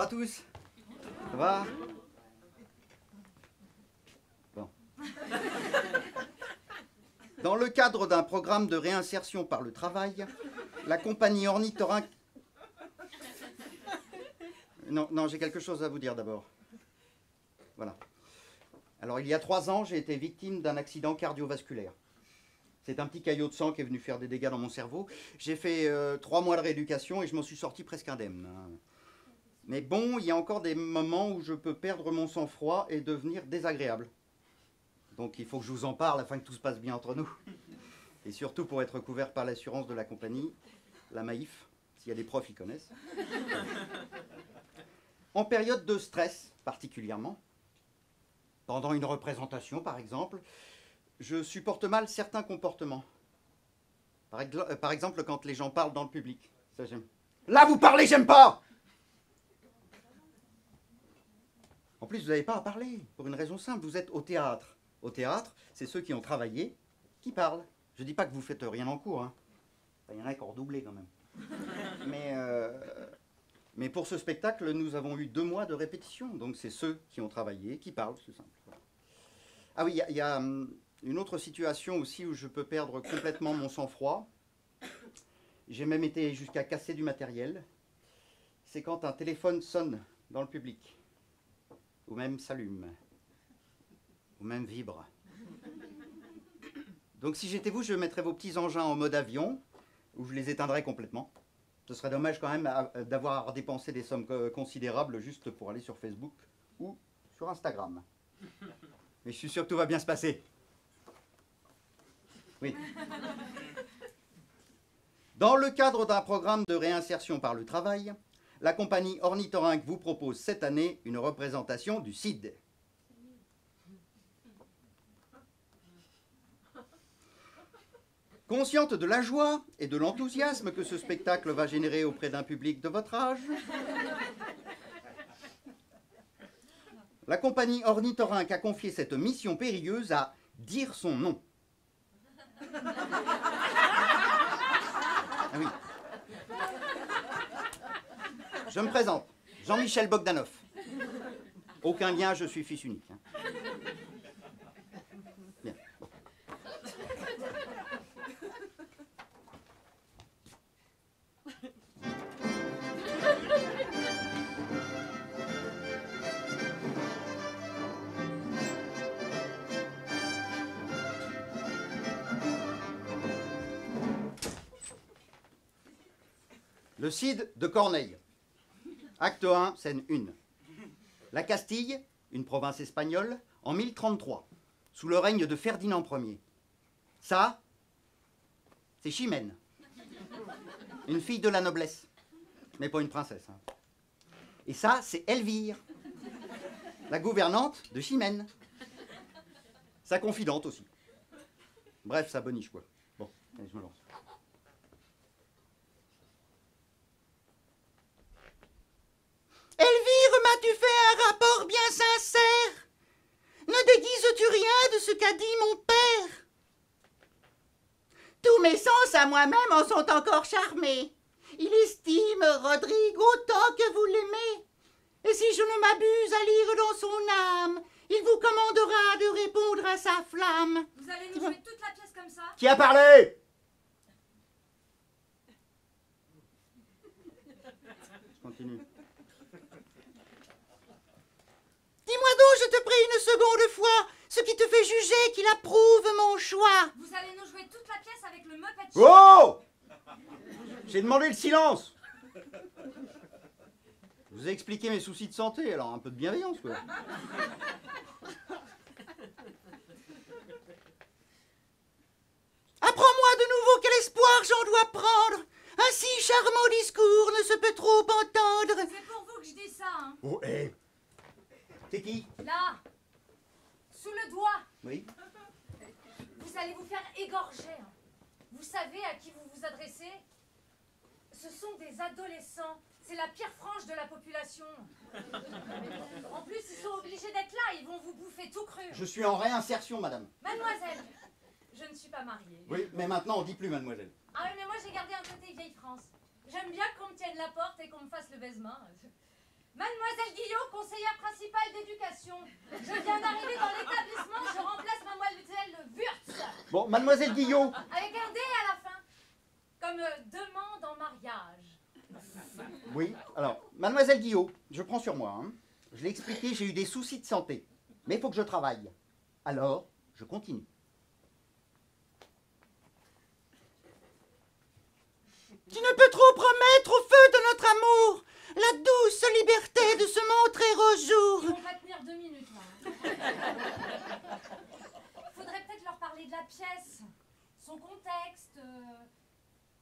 Bonjour à tous. Ça va? Bon. Dans le cadre d'un programme de réinsertion par le travail, la compagnie Ornithorynque... Non, j'ai quelque chose à vous dire d'abord. Voilà. Alors, il y a 3 ans, j'ai été victime d'un accident cardiovasculaire. C'est un petit caillot de sang qui est venu faire des dégâts dans mon cerveau. J'ai fait 3 mois de rééducation et je m'en suis sorti presque indemne. Mais bon, il y a encore des moments où je peux perdre mon sang-froid et devenir désagréable. Donc il faut que je vous en parle afin que tout se passe bien entre nous. Et surtout pour être couvert par l'assurance de la compagnie, la Maïf, s'il y a des profs, ils connaissent. En période de stress, particulièrement, pendant une représentation par exemple, je supporte mal certains comportements. Par exemple, quand les gens parlent dans le public. Ça, j'aime. Là, vous parlez, j'aime pas! En plus, vous n'avez pas à parler, pour une raison simple, vous êtes au théâtre. Au théâtre, c'est ceux qui ont travaillé qui parlent. Je ne dis pas que vous faites rien en cours, hein. Il y en a qui ont redoublé quand même. Mais pour ce spectacle, nous avons eu 2 mois de répétition. Donc c'est ceux qui ont travaillé qui parlent, c'est simple. Voilà. Ah oui, il y a une autre situation aussi où je peux perdre complètement mon sang-froid. J'ai même été jusqu'à casser du matériel. C'est quand un téléphone sonne dans le public. Ou même s'allume, ou même vibre. Donc si j'étais vous, je mettrais vos petits engins en mode avion, ou je les éteindrais complètement. Ce serait dommage quand même d'avoir dépensé des sommes considérables juste pour aller sur Facebook ou sur Instagram. Mais je suis sûr que tout va bien se passer. Oui. Dans le cadre d'un programme de réinsertion par le travail, la compagnie Ornithorynque vous propose cette année une représentation du CID. Consciente de la joie et de l'enthousiasme que ce spectacle va générer auprès d'un public de votre âge, la compagnie Ornithorynque a confié cette mission périlleuse à dire son nom. Ah oui. Je me présente, Jean-Michel Bogdanov. Aucun lien, je suis fils unique. Bien. Bon. Le Cid de Corneille. Acte 1, scène 1. La Castille, une province espagnole, en 1033, sous le règne de Ferdinand Ier. Ça, c'est Chimène, une fille de la noblesse, mais pas une princesse. Hein. Et ça, c'est Elvire, la gouvernante de Chimène. Sa confidente aussi. Bref, sa boniche, quoi. Bon, allez, je me lance. Elvire, m'as-tu fait un rapport bien sincère? Ne déguises-tu rien de ce qu'a dit mon père? Tous mes sens à moi-même en sont encore charmés. Il estime Rodrigue autant que vous l'aimez. Et si je ne m'abuse à lire dans son âme, il vous commandera de répondre à sa flamme. Vous allez nous jouer toute la pièce comme ça? Qui a parlé? Je continue. Dis-moi donc, je te prie une seconde fois, ce qui te fait juger qu'il approuve mon choix. Vous allez nous jouer toute la pièce avec le Muppet Show. Oh! J'ai demandé le silence. Je vous ai expliqué mes soucis de santé, alors un peu de bienveillance, quoi. Apprends-moi de nouveau quel espoir j'en dois prendre. Un si charmant discours ne se peut trop entendre. C'est pour vous que je dis ça, hein. Oh, hé! C'est qui? Là, sous le doigt. Oui. Vous allez vous faire égorger. Hein. Vous savez à qui vous vous adressez? Ce sont des adolescents. C'est la pire frange de la population. En plus, ils sont obligés d'être là. Ils vont vous bouffer tout cru. Je suis en réinsertion, madame. Mademoiselle, je ne suis pas mariée. Oui, mais maintenant on dit plus mademoiselle. Ah oui, mais moi j'ai gardé un côté vieille France. J'aime bien qu'on me tienne la porte et qu'on me fasse le baisement. Mademoiselle Guillot, conseillère principale d'éducation. Je viens d'arriver dans l'établissement, je remplace mademoiselle Wurtz. Bon, mademoiselle Guillot. Avec un D à la fin. Comme demande en mariage. Oui, alors, mademoiselle Guillot, je prends sur moi. Hein. Je l'ai expliqué, j'ai eu des soucis de santé. Mais il faut que je travaille. Alors, je continue. Tu ne peux trop promettre au feu de notre amour la douce liberté de se montrer au jour. On va tenir 2 minutes là. Faudrait peut-être leur parler de la pièce, son contexte,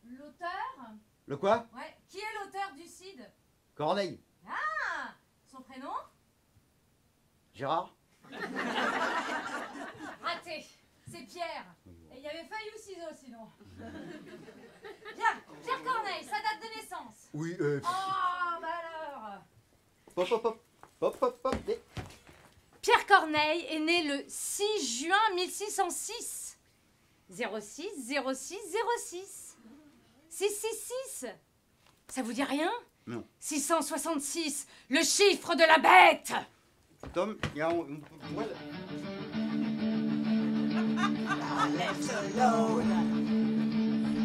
l'auteur. Le quoi? Ouais, qui est l'auteur du Cid? Corneille. Ah, son prénom? Gérard. Raté, c'est Pierre. Et il y avait feuille ou ciseaux sinon. Bien, Pierre Corneille, sa date de naissance. Oui, Oh, bah alors. Pop, pop, pop. Pop, pop, pop. Pierre Corneille est né le 6 juin 1606. 06 06 06. 666. Ça vous dit rien? Non. 666, le chiffre de la bête. Tom, il y a...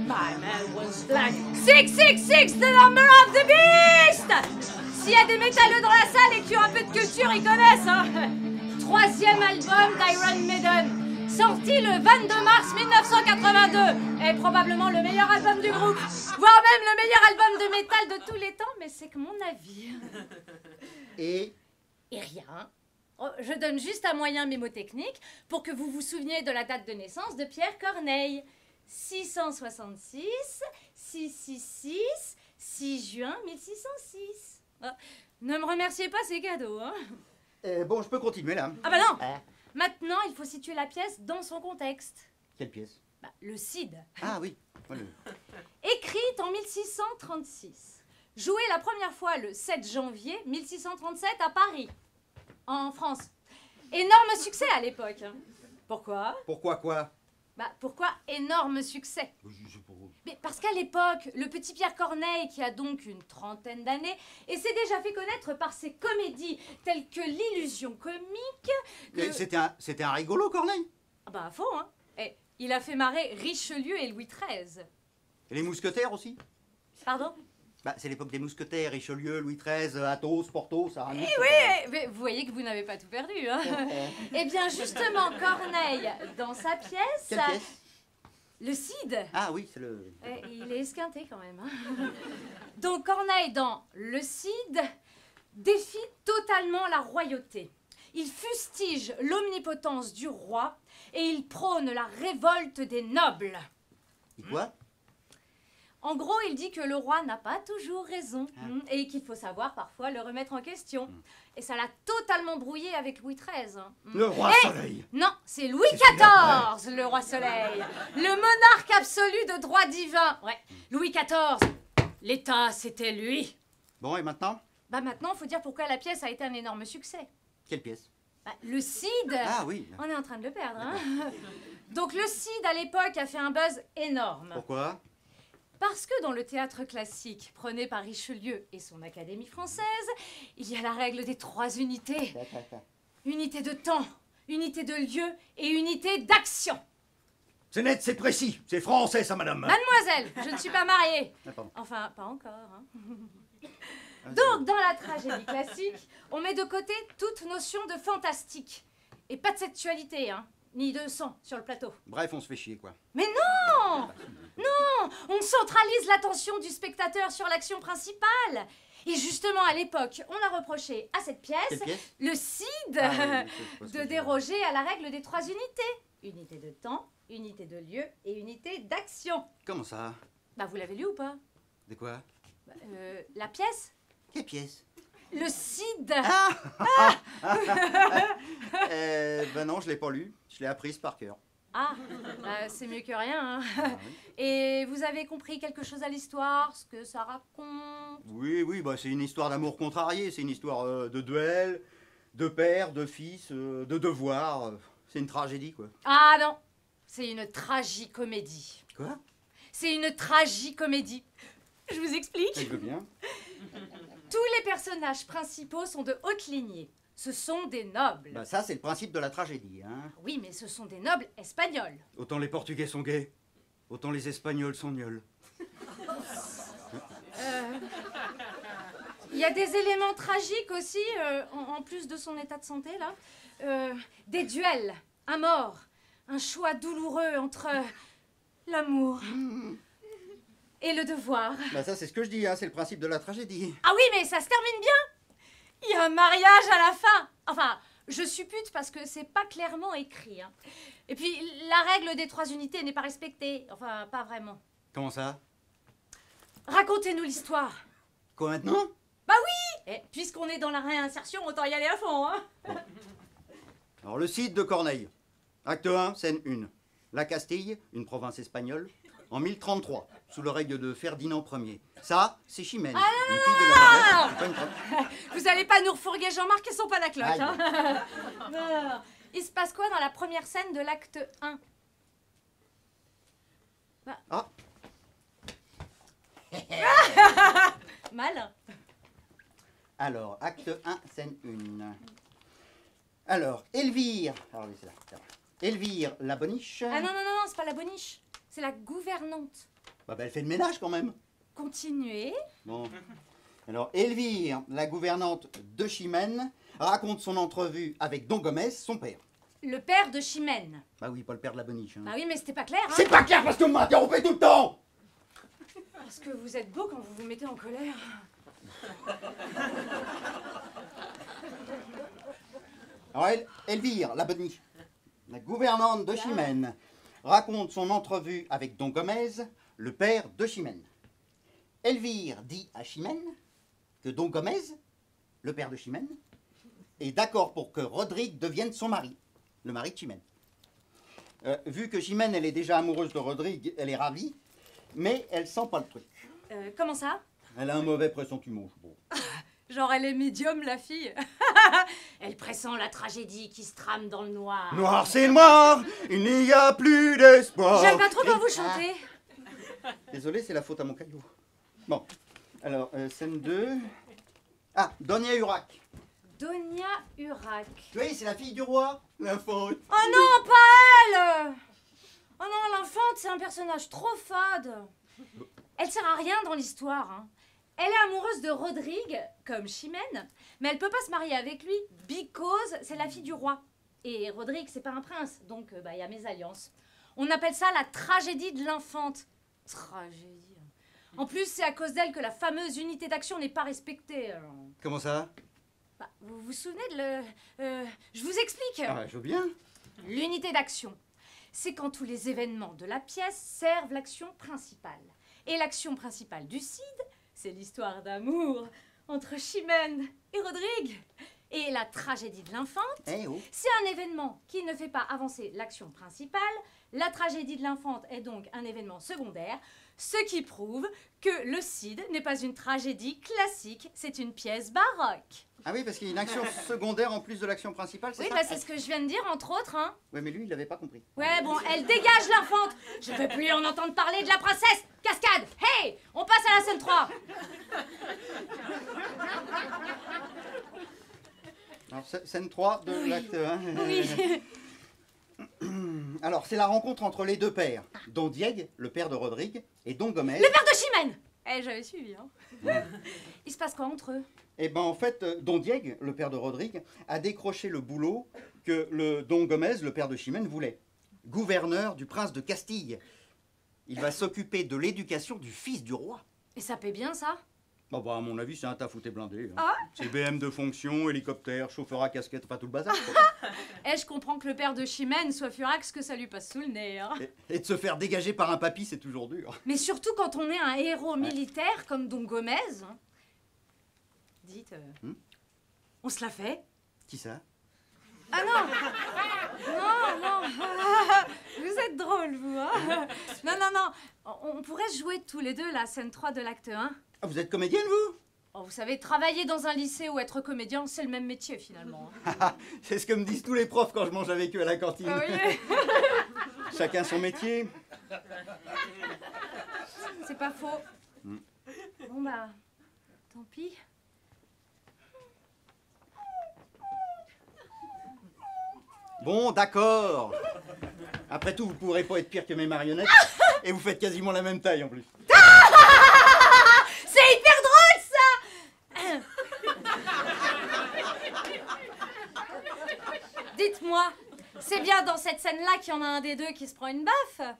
My man was black. 666, the number of the beast. S'il y a des métalleux dans la salle et qui ont un peu de culture, ils connaissent, hein. 3e album d'Iron Maiden, sorti le 22 mars 1982, est probablement le meilleur album du groupe, voire même le meilleur album de métal de tous les temps, mais c'est que mon avis. Et rien. Oh, je donne juste un moyen mémotechnique pour que vous vous souveniez de la date de naissance de Pierre Corneille. 666, 666, 6 juin 1606. Oh, ne me remerciez pas, c'est cadeau, hein. bon, je peux continuer là. Ah bah non. Maintenant, il faut situer la pièce dans son contexte. Quelle pièce? Bah, le Cid. Ah oui. Voilà. Écrite en 1636. Jouée la première fois le 7 janvier 1637 à Paris, en France. Énorme succès à l'époque. Hein. Pourquoi? Pourquoi quoi? Bah, pourquoi énorme succès? Je sais pas. Mais parce qu'à l'époque, le petit Pierre Corneille, qui a donc une trentaine d'années, et s'est déjà fait connaître par ses comédies telles que l'illusion comique. C'était un rigolo, Corneille? Ah bah, faux, hein. Et il a fait marrer Richelieu et Louis XIII. Et les mousquetaires aussi? Pardon? Bah, c'est l'époque des mousquetaires, Richelieu, Louis XIII, Athos, Porthos, Aramis. Eh oui, mais vous voyez que vous n'avez pas tout perdu, hein. Eh bien, justement, Corneille, dans sa pièce... Quelle pièce? Le Cid. Ah oui, c'est le... Il est esquinté quand même. Hein. Donc Corneille, dans Le Cid, défie totalement la royauté. Il fustige l'omnipotence du roi et il prône la révolte des nobles. Et quoi? En gros, il dit que le roi n'a pas toujours raison et qu'il faut savoir parfois le remettre en question. Et ça l'a totalement brouillé avec Louis XIII. Le roi Soleil. Non, c'est Louis XIV, le roi Soleil. Le monarque absolu de droit divin. Ouais, Louis XIV. L'État, c'était lui. Bon, et maintenant? Bah maintenant, il faut dire pourquoi la pièce a été un énorme succès. Quelle pièce? Bah, le Cid. Ah oui. On est en train de le perdre. Hein. Donc le Cid, à l'époque, a fait un buzz énorme. Pourquoi? Parce que dans le théâtre classique, prôné par Richelieu et son Académie française, il y a la règle des 3 unités. Unité de temps, unité de lieu et unité d'action. C'est net, c'est précis. C'est français, ça, madame. Mademoiselle, je ne suis pas mariée. Enfin, pas encore. Hein. Donc, dans la tragédie classique, on met de côté toute notion de fantastique. Et pas de sexualité, hein, ni de sang sur le plateau. Bref, on se fait chier, quoi. Mais non! Non! On centralise l'attention du spectateur sur l'action principale. Et justement, à l'époque, on a reproché à cette pièce, le Cid, de déroger à la règle des 3 unités. Unité de temps, unité de lieu et unité d'action. Comment ça? Bah, vous l'avez lu ou pas? De quoi? Bah, la pièce? Quelle pièce? Le Cid. Ben non, je l'ai pas lu. Je l'ai apprise par cœur. Ah, bah, c'est mieux que rien. Hein. Oui. Et vous avez compris quelque chose à l'histoire, ce que ça raconte? Oui, bah c'est une histoire d'amour contrarié. C'est une histoire de duel, de père, de fils, de devoir. C'est une tragédie, quoi. Ah non, c'est une tragicomédie. Quoi? C'est une tragicomédie. Je vous explique. Je veux bien. Tous les personnages principaux sont de haute lignée. Ce sont des nobles. Bah ça, c'est le principe de la tragédie, hein. Oui, mais ce sont des nobles espagnols. Autant les Portugais sont gays, autant les Espagnols sont nuls. Il y a des éléments tragiques aussi, en plus de son état de santé, là. Des duels, un mort, un choix douloureux entre l'amour et le devoir. Bah ça, c'est ce que je dis, hein, c'est le principe de la tragédie. Ah oui, mais ça se termine bien. Il y a un mariage à la fin. Enfin, je suppute parce que c'est pas clairement écrit, hein. Et puis, la règle des 3 unités n'est pas respectée. Enfin, pas vraiment. Comment ça? Racontez-nous l'histoire. Quoi maintenant? Bah oui. Puisqu'on est dans la réinsertion, autant y aller à fond, hein. Alors, le Cid de Corneille. Acte 1, scène 1. La Castille, une province espagnole, en 1033, sous le règne de Ferdinand Ier. Ça, c'est Chimène, une fille de la noblesse. C'est pas une femme. Vous allez pas nous refourguer Jean-Marc et son pas la cloche, Aïe. hein. Non. Il se passe quoi dans la première scène de l'acte 1? Ah, Mal. alors, acte 1, scène 1. Alors, Elvire. Alors, oui, c'est là. ça va. Elvire, la boniche. Ah non, non, non, non, c'est pas la boniche. C'est la gouvernante. Bah, elle fait le ménage quand même. Continuez. Bon. Alors, Elvire, la gouvernante de Chimène, raconte son entrevue avec Don Gomez, son père. Le père de Chimène. Bah oui, pas le père de la boniche. Hein. Bah oui, mais c'était pas clair, hein. C'est pas clair parce que vous m'interrompez tout le temps. Parce que vous êtes beau quand vous vous mettez en colère. Alors, Elvire, la boniche, la gouvernante de Chimène, raconte son entrevue avec Don Gomez, le père de Chimène. Elvire dit à Chimène que Don Gomez, le père de Chimène, est d'accord pour que Rodrigue devienne son mari, le mari de Chimène. Vu que Chimène, elle est déjà amoureuse de Rodrigue, elle est ravie, mais elle sent pas le truc. Comment ça? Elle a un mauvais pressentiment, je trouve. Genre elle est médium, la fille. Elle pressent la tragédie qui se trame dans le noir. Noir, c'est noir, il n'y a plus d'espoir. J'aime pas trop quand vous chantez. Désolé, c'est la faute à mon caillou. Bon, alors, scène 2. Ah, Donia Urac. Donia Urac. Oui, c'est la fille du roi. La faute. Oh non, pas elle. Oh non, l'infante, c'est un personnage trop fade. Elle sert à rien dans l'histoire, hein. Elle est amoureuse de Rodrigue, comme Chimène, mais elle peut pas se marier avec lui, because c'est la fille du roi. Et Rodrigue, c'est pas un prince, donc y a mésalliance. On appelle ça la tragédie de l'infante. Tragédie. En plus, c'est à cause d'elle que la fameuse unité d'action n'est pas respectée. Alors. Comment ça? Bah, vous vous souvenez de le... je vous explique. Ah, je veux bien. L'unité d'action, c'est quand tous les événements de la pièce servent l'action principale. Et l'action principale du Cid, c'est l'histoire d'amour entre Chimène et Rodrigue. Et la tragédie de l'infante, Eh oh. c'est un événement qui ne fait pas avancer l'action principale. La tragédie de l'infante est donc un événement secondaire, ce qui prouve que le Cid n'est pas une tragédie classique, c'est une pièce baroque. Ah oui, parce qu'il y a une action secondaire en plus de l'action principale, c'est Oui, ça? bah c'est ce que je viens de dire, entre autres, hein. Ouais, mais lui, il l'avait pas compris. Ouais, bon, elle dégage l'infante. Je veux plus en entendre parler de la princesse. Cascade. Hey, on passe à la scène 3. Alors, scène 3 de l'acte 1. Oui. Alors, c'est la rencontre entre les deux pères, Don Diego, le père de Rodrigue, et Don Gomez. Le père de Chimène. J'avais suivi, hein. Il se passe quoi entre eux? Eh ben, en fait, Don Diego, le père de Rodrigue, a décroché le boulot que le Don Gomez, le père de Chimène, voulait. Gouverneur du prince de Castille. Il va s'occuper de l'éducation du fils du roi. Et ça paie bien, ça? Bah, à mon avis, c'est un taf où t'es blindé. Hein. Ah. C'est BM de fonction, hélicoptère, chauffeur à casquette, pas tout le bazar. Quoi. Je comprends que le père de Chimène soit furax que ça lui passe sous le nez, hein. Et de se faire dégager par un papy, c'est toujours dur. Mais surtout quand on est un héros militaire comme Don Gomez. Dites, on se la fait? Qui ça? Ah non! Non, non! Vous êtes drôle, vous, hein? Non, non, non! On pourrait jouer tous les deux la scène 3 de l'acte 1. Ah, vous êtes comédienne, vous? Oh, vous savez, travailler dans un lycée ou être comédien, c'est le même métier, finalement. C'est ce que me disent tous les profs quand je mange avec eux à la cantine. Ah oui? Chacun son métier. C'est pas faux. Bon, bah, tant pis. Bon, d'accord. Après tout, vous pourrez pas être pire que mes marionnettes. Et vous faites quasiment la même taille en plus. C'est hyper drôle, ça. Dites-moi, c'est bien dans cette scène-là qu'il y en a un des deux qui se prend une baffe?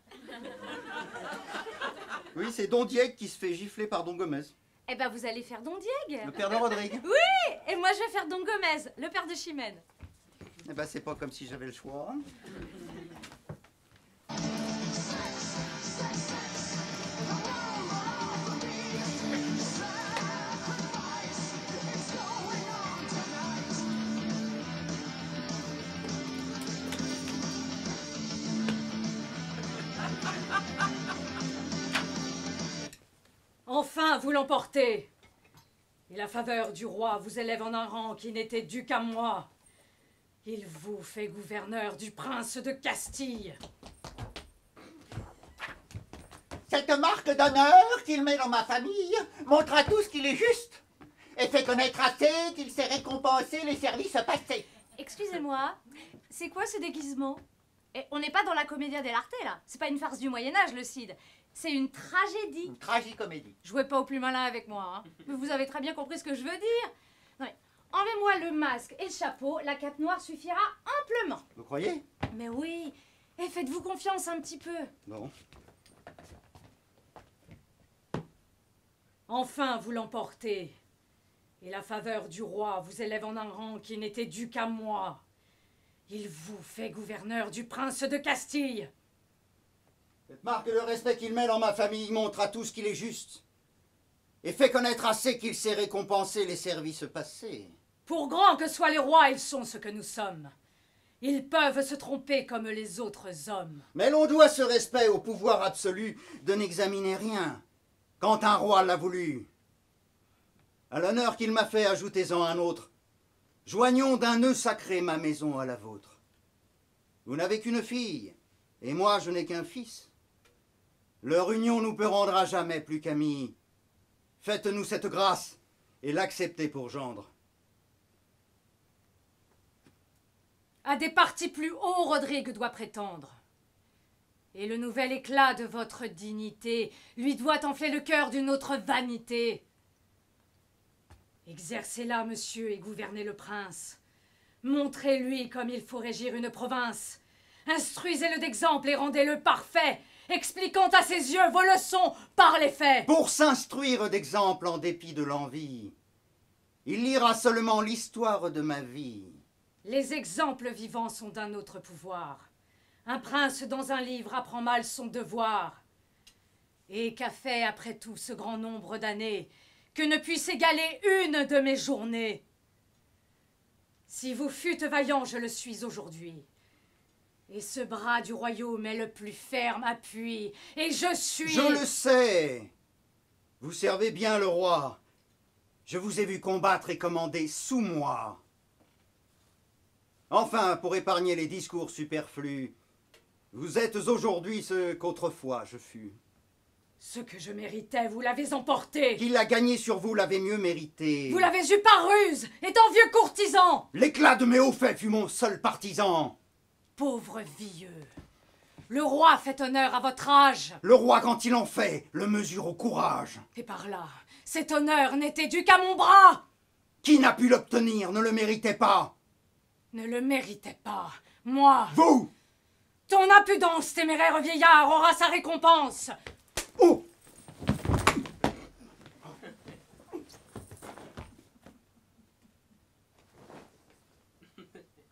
Oui, c'est Don Diego qui se fait gifler par Don Gomez, Eh ben, vous allez faire Don Diego. le père de Rodrigue. Oui, et moi je vais faire Don Gomez, le père de Chimène. Eh ben, c'est pas comme si j'avais le choix. Enfin, vous l'emportez. Et la faveur du roi vous élève en un rang qui n'était dû qu'à moi. Il vous fait gouverneur du prince de Castille. Cette marque d'honneur qu'il met dans ma famille montre à tous qu'il est juste et fait connaître assez qu'il sait récompenser les services passés. Excusez-moi, c'est quoi ce déguisement? Et on n'est pas dans la Commedia dell'arte, là. C'est pas une farce du Moyen-Âge, le Cid. C'est une tragédie. Une tragicomédie. Jouez pas au plus malin avec moi, hein. Mais vous avez très bien compris ce que je veux dire. Non, mais enlevez-moi le masque et le chapeau, la cape noire suffira amplement. Vous croyez? Mais oui, et faites-vous confiance un petit peu. Bon. Enfin, vous l'emportez. Et la faveur du roi vous élève en un rang qui n'était dû qu'à moi. Il vous fait gouverneur du prince de Castille. Cette marque de respect qu'il met dans ma famille montre à tous qu'il est juste et fait connaître assez qu'il sait récompenser les services passés. Pour grands que soient les rois, ils sont ce que nous sommes. Ils peuvent se tromper comme les autres hommes. Mais l'on doit ce respect au pouvoir absolu de n'examiner rien quand un roi l'a voulu. À l'honneur qu'il m'a fait, ajoutez-en un autre. Joignons d'un nœud sacré ma maison à la vôtre. Vous n'avez qu'une fille, et moi je n'ai qu'un fils. Leur union nous peut rendre à jamais plus qu'amis. Faites-nous cette grâce et l'acceptez pour gendre. À des partis plus hauts, Rodrigue doit prétendre. Et le nouvel éclat de votre dignité lui doit enfler le cœur d'une autre vanité. Exercez-la, monsieur, et gouvernez le prince. Montrez-lui comme il faut régir une province. Instruisez-le d'exemple et rendez-le parfait, expliquant à ses yeux vos leçons par les faits. Pour s'instruire d'exemple en dépit de l'envie, il lira seulement l'histoire de ma vie. Les exemples vivants sont d'un autre pouvoir. Un prince dans un livre apprend mal son devoir. Et qu'a fait après tout ce grand nombre d'années que ne puisse égaler une de mes journées? Si vous fûtes vaillant, je le suis aujourd'hui. Et ce bras du royaume est le plus ferme appui. Et je suis... Je le sais. Vous servez bien le roi. Je vous ai vu combattre et commander sous moi. Enfin, pour épargner les discours superflus, vous êtes aujourd'hui ce qu'autrefois je fus. Ce que je méritais, vous l'avez emporté. Qui l'a gagné sur vous l'avait mieux mérité. Vous l'avez eu par ruse, étant vieux courtisan. L'éclat de mes hauts faits fut mon seul partisan. Pauvre vieux, le roi fait honneur à votre âge. Le roi, quand il en fait, le mesure au courage. Et par là, cet honneur n'était dû qu'à mon bras. Qui n'a pu l'obtenir ne le méritait pas. Ne le méritait pas, moi. Vous! Ton impudence, téméraire vieillard, aura sa récompense. Oh!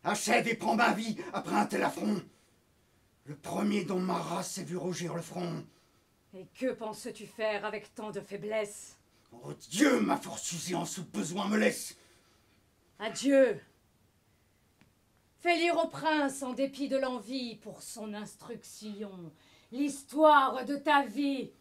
Achève et prends ma vie après un tel affront. Le premier dont ma race s'est vu rougir le front. Et que penses-tu faire avec tant de faiblesse? Oh Dieu, ma force usée en sous besoin me laisse. Adieu. Fais lire au prince, en dépit de l'envie, pour son instruction, l'histoire de ta vie.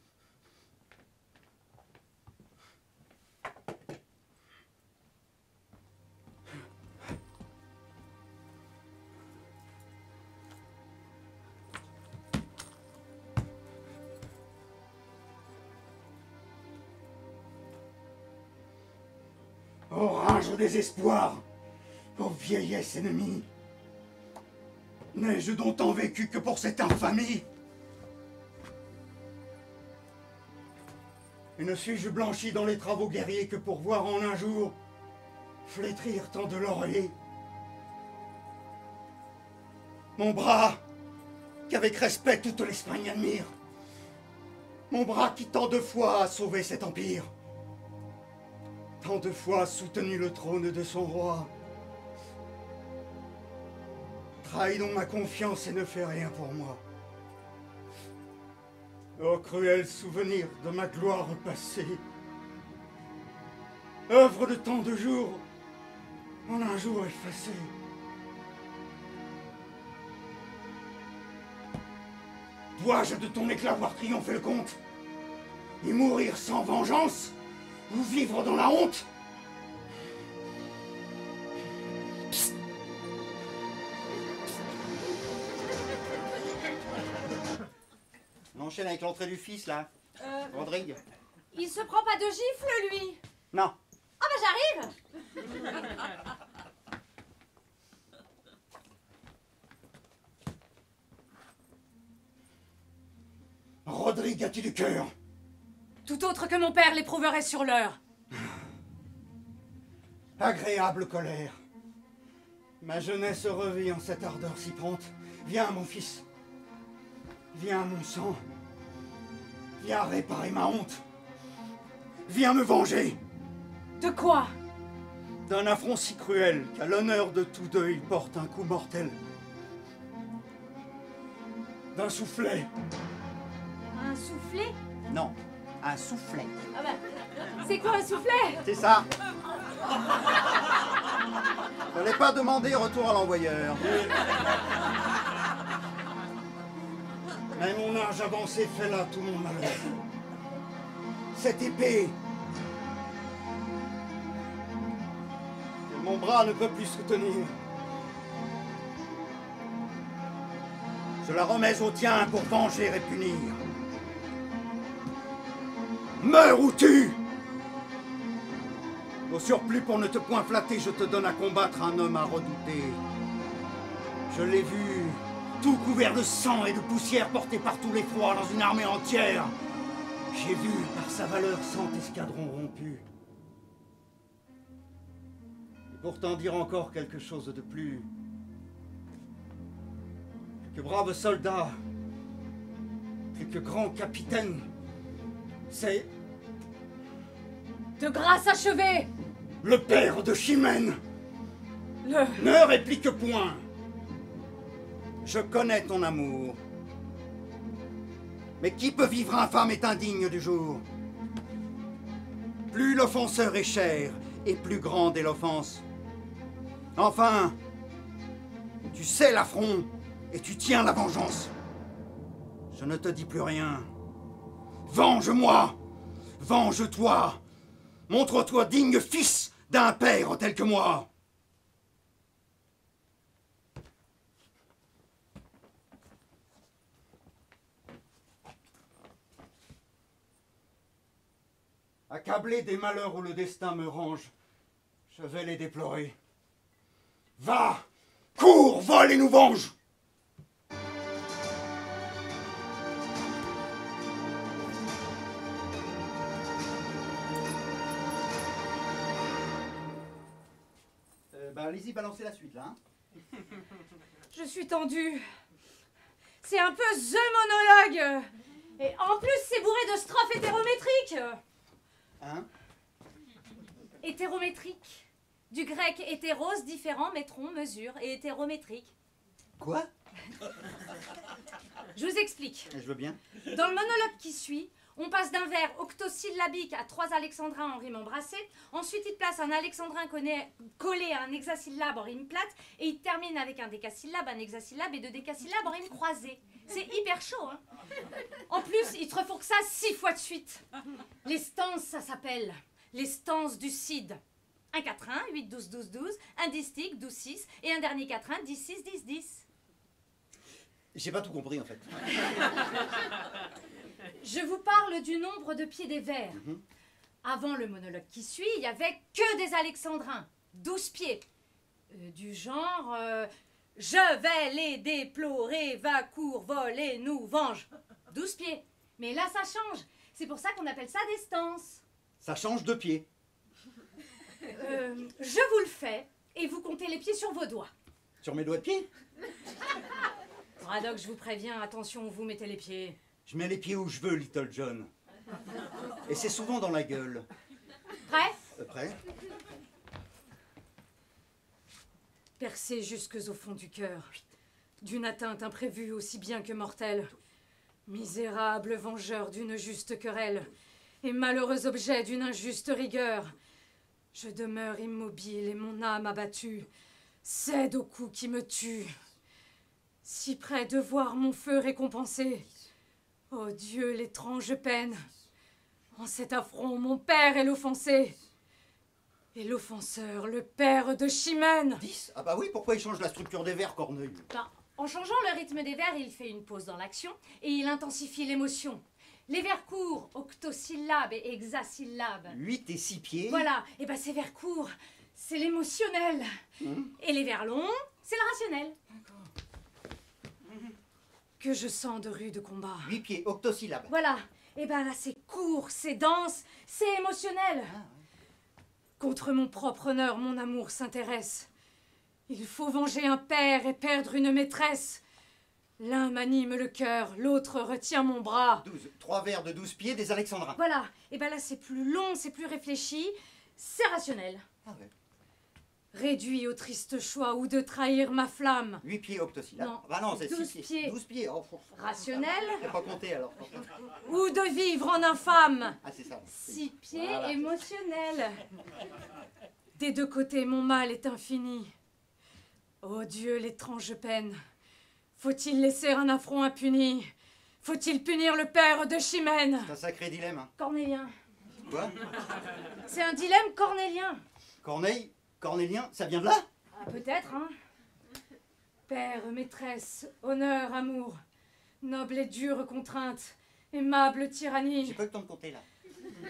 Oh rage au désespoir, ô vieillesse ennemie. N'ai-je donc tant vécu que pour cette infamie? Et ne suis-je blanchi dans les travaux guerriers que pour voir en un jour flétrir tant de lauriers? Mon bras, qu'avec respect toute l'Espagne admire, mon bras qui tant de fois a sauvé cet empire, tant de fois soutenu le trône de son roi, trahit donc ma confiance et ne fait rien pour moi. Ô cruel souvenir de ma gloire passée, œuvre de tant de jours, en un jour effacé. Dois-je de ton éclat voir triompher le comte, et mourir sans vengeance, ou vivre dans la honte? Psst. On enchaîne avec l'entrée du fils, là. Rodrigue. Il se prend pas de gifle, lui. Non. Ah bah j'arrive. Rodrigue a-t-il du cœur? Tout autre que mon père l'éprouverait sur l'heure. Agréable colère. Ma jeunesse revit en cette ardeur si prompte. Viens, mon fils. Viens, mon sang. Viens réparer ma honte. Viens me venger. De quoi? D'un affront si cruel qu'à l'honneur de tous deux il porte un coup mortel. D'un soufflet. Un soufflet? Non, un soufflet. Ah bah, c'est quoi un soufflet? C'est ça. Fallait pas demander retour à l'envoyeur. Mais mon âge avancé fait là tout mon malheur. Cette épée que mon bras ne peut plus soutenir. Je la remets au tien pour venger et punir. Meurs ou tue! Au surplus, pour ne te point flatter, je te donne à combattre un homme à redouter. Je l'ai vu, tout couvert de sang et de poussière, porté par tous les froids dans une armée entière. J'ai vu, par sa valeur, 100 escadrons rompus. Et pourtant dire encore quelque chose de plus. Quelques braves soldats, quelques grands capitaines, c'est De grâce achevée! le père de Chimène. Le... Ne réplique point. Je connais ton amour. Mais qui peut vivre infâme est indigne du jour. Plus l'offenseur est cher, et plus grande est l'offense. Enfin, tu sais l'affront, et tu tiens la vengeance. Je ne te dis plus rien. Venge-moi! Venge-toi! Montre-toi digne fils d'un père tel que moi! Accablé des malheurs où le destin me range, je vais les déplorer. Va! Cours, vole et nous venge! Allez-y, balancez la suite, là. Hein. Je suis tendue. C'est un peu the monologue. Et en plus, c'est bourré de strophes hétérométriques. Hein? Hétérométrique. Du grec hétéros, différent, métron, mesure, et hétérométrique. Quoi? Je vous explique. Je veux bien. Dans le monologue qui suit, on passe d'un vers octosyllabique à 3 alexandrins en rime embrassée. Ensuite, il place un alexandrin collé à un hexasyllabe en rime plate. Et il termine avec un décasyllabe, un hexasyllabe et 2 décasyllabes en rime croisée. C'est hyper chaud, hein. En plus, il te refourque ça 6 fois de suite. Les stances, ça s'appelle les stances du Cid. Un quatrain, 8, 12, 12, 12. Un distique, 12, 6. Et un dernier quatrain, 10, 6, 10, 10. J'ai pas tout compris, en fait. Je vous parle du nombre de pieds des vers. Avant le monologue qui suit, il n'y avait que des alexandrins. 12 pieds. Du genre... Je vais les déplorer, va, cours, vole et nous venge. 12 pieds. Mais là, ça change. C'est pour ça qu'on appelle ça des stances. Ça change de pied. Je vous le fais et vous comptez les pieds sur vos doigts. Sur mes doigts de pied? Braddock, je vous préviens, attention où vous mettez les pieds. Je mets les pieds où je veux, Little John. Et c'est souvent dans la gueule. Prêt? Prêt? Percé jusque au fond du cœur, d'une atteinte imprévue aussi bien que mortelle. Misérable vengeur d'une juste querelle, et malheureux objet d'une injuste rigueur. Je demeure immobile et mon âme abattue cède au coup qui me tue. Si près de voir mon feu récompensé, ô Dieu, l'étrange peine. En cet affront, mon père est l'offensé, et l'offenseur, le père de Chimène. 10? Ah bah oui, pourquoi il change la structure des vers, Corneuil? En changeant le rythme des vers, il fait une pause dans l'action et il intensifie l'émotion. Les vers courts, octosyllabes et hexasyllabes. 8 et 6 pieds. Voilà, et ben ces vers courts, c'est l'émotionnel. Et les vers longs, c'est le rationnel. Que je sens de rudes combats. 8 pieds, octosyllabes. Voilà, et ben là c'est court, c'est dense, c'est émotionnel. Contre mon propre honneur, mon amour s'intéresse. Il faut venger un père et perdre une maîtresse. L'un m'anime le cœur, l'autre retient mon bras. 12, 3 vers de 12 pieds des alexandrins. Voilà, et ben là c'est plus long, c'est plus réfléchi, c'est rationnel. Ah ouais. Réduit au triste choix ou de trahir ma flamme. 8 pieds, octosyllabes. Non, Ah non, c'est 12 6 pieds. pieds. 12 pieds. Oh, Rationnel j'ai pas compté alors. ou de vivre en infâme. Ah, c'est ça. 6 pieds Voilà. émotionnel. Des deux côtés, mon mal est infini. Ô Dieu, l'étrange peine. Faut-il laisser un affront impuni? Faut-il punir le père de Chimène? C'est un sacré dilemme. Hein. Cornélien. Quoi? C'est un dilemme cornélien. Corneille, Cornélien, ça vient de là? Ah, peut-être, hein. Père, maîtresse, honneur, amour, noble et dure contrainte, aimable tyrannie. J'ai pas eu le temps de compter là.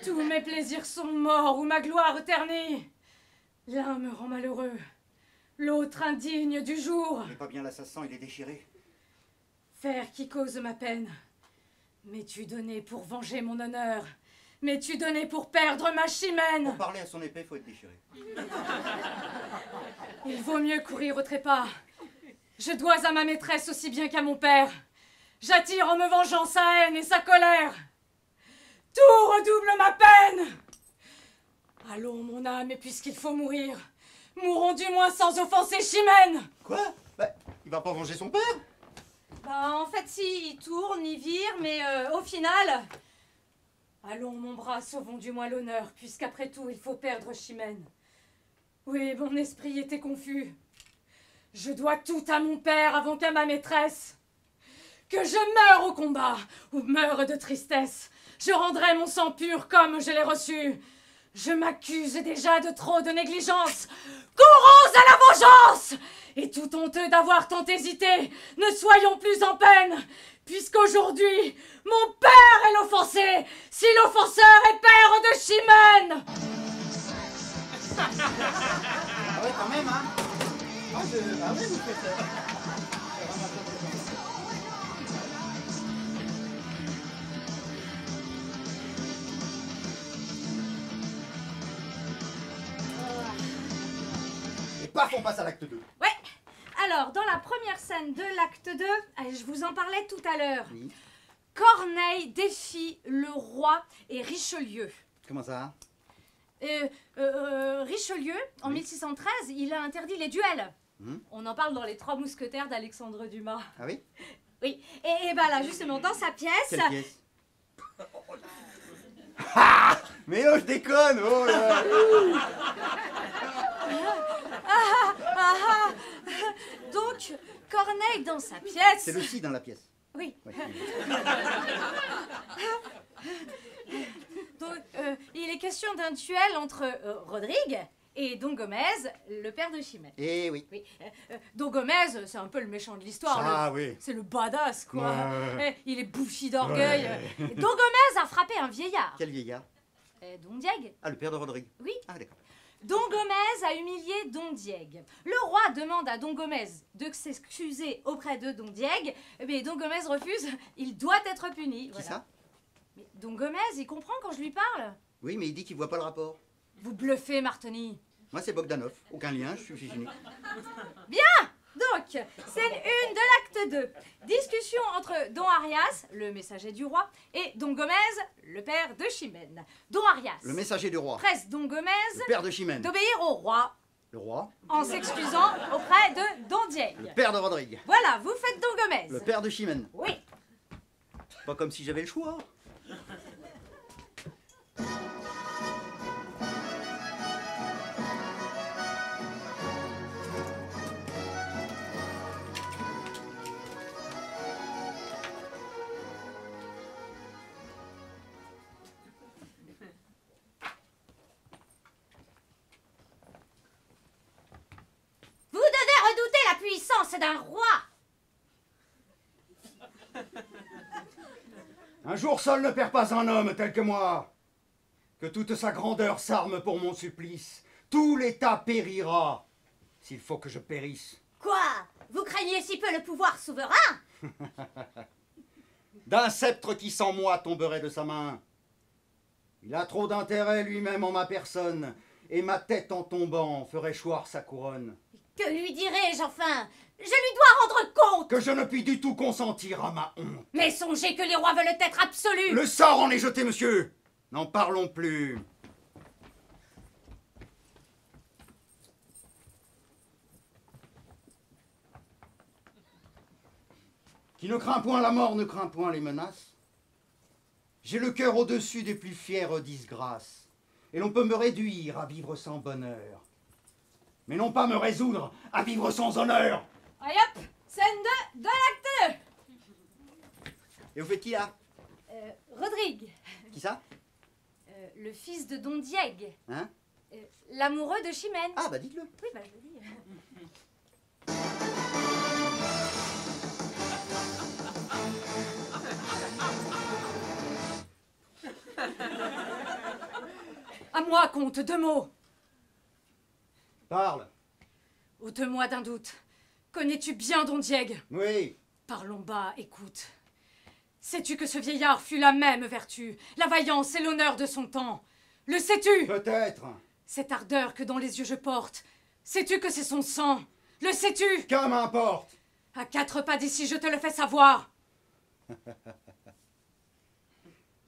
Tous mes plaisirs sont morts ou ma gloire ternie. L'un me rend malheureux, l'autre indigne du jour. Mais pas bien l'assassin, il est déchiré. Faire qui cause ma peine. M'es-tu donné pour venger mon honneur? M'es-tu donné pour perdre ma Chimène? Pour parler à son épée, faut être déchiré. Il vaut mieux courir au trépas. Je dois à ma maîtresse aussi bien qu'à mon père. J'attire en me vengeant sa haine et sa colère. Tout redouble ma peine. Allons, mon âme, et puisqu'il faut mourir, mourons du moins sans offenser Chimène. Quoi? Bah, il va pas venger son père? Bah, en fait, si, il tourne, il vire, mais au final... Allons, mon bras, sauvons du moins l'honneur, puisqu'après tout, il faut perdre Chimène. Oui, mon esprit était confus. Je dois tout à mon père avant qu'à ma maîtresse. Que je meure au combat, ou meure de tristesse, je rendrai mon sang pur comme je l'ai reçu. Je m'accuse déjà de trop de négligence. Courons à la vengeance! Et tout honteux d'avoir tant hésité, ne soyons plus en peine, puisqu'aujourd'hui, mon père est l'offensé, si l'offenseur est père de Chimène! Ah ouais, quand même, hein? Ah ouais, vous faites ça. Et paf, on passe à l'acte 2. Ouais. Alors, dans la première scène de l'acte 2, je vous en parlais tout à l'heure. Oui. Corneille défie le roi et Richelieu. Comment ça? Richelieu, en 1613, il a interdit les duels. On en parle dans Les Trois Mousquetaires d'Alexandre Dumas. Ah oui? Oui. Et bah là, justement, dans sa pièce... Quelle pièce? Ah! Mais oh, je déconne! Oh là! Donc, Corneille, dans sa pièce... C'est le ci dans la pièce. Oui. Ouais. Donc, il est question d'un duel entre Rodrigue et Don Gomez, le père de Chimène. Eh oui. Oui. Don Gomez, c'est un peu le méchant de l'histoire. Ah oui. C'est le badass, quoi. Ouais. Il est bouffi d'orgueil. Et Don Gomez a frappé un vieillard. Quel vieillard? Don Diègue. Ah, le père de Rodrigue. Oui. Ah, d'accord. Don Gomez a humilié Don Dieg. Le roi demande à Don Gomez de s'excuser auprès de Don Dieg, mais Don Gomez refuse, il doit être puni. Qui ça? Mais Don Gomez, il comprend quand je lui parle. Oui, mais il dit qu'il voit pas le rapport. Vous bluffez, Martoni. Moi, c'est Bogdanov. Aucun lien, je suis génie. Bien! Donc, scène 1 de l'acte 2. Discussion entre Don Arias, le messager du roi, et Don Gomez, le père de Chimène. Don Arias Le messager du roi. presse Don Gomez Le père de Chimène. d'obéir au roi Le roi. en s'excusant auprès de Don Dieg. Le père de Rodrigue. Voilà, vous faites Don Gomez. Le père de Chimène. Oui. Pas comme si j'avais le choix. Vous devez redouter la puissance d'un roi. Un jour seul ne perd pas un homme tel que moi. Que toute sa grandeur s'arme pour mon supplice. Tout l'État périra, s'il faut que je périsse. Quoi? Vous craignez si peu le pouvoir souverain? D'un sceptre qui sans moi tomberait de sa main. Il a trop d'intérêt lui-même en ma personne, et ma tête en tombant ferait choir sa couronne. Que lui dirai-je enfin? Je lui dois rendre compte. Que je ne puis du tout consentir à ma honte. Mais songez que les rois veulent être absolus. Le sort en est jeté, monsieur. N'en parlons plus. Qui ne craint point la mort ne craint point les menaces. J'ai le cœur au-dessus des plus fières disgrâces, et l'on peut me réduire à vivre sans bonheur, mais non pas me résoudre à vivre sans honneur. Allez hop, scène 2 de l'acte 2. Et vous faites qui là? Rodrigue, Qui ça? le fils de Don Dieg, Hein? l'amoureux de Chimène. Ah bah dites-le. Oui, bah je le dis. À moi, comte, 2 mots. Parle. Ôte-moi d'un doute. Connais-tu bien Don Dieg? Oui. Parlons bas, écoute. Sais-tu que ce vieillard fut la même vertu, la vaillance et l'honneur de son temps? Le sais-tu? Peut-être. Cette ardeur que dans les yeux je porte, sais-tu que c'est son sang? Le sais-tu? Que m'importe? À 4 pas d'ici, je te le fais savoir.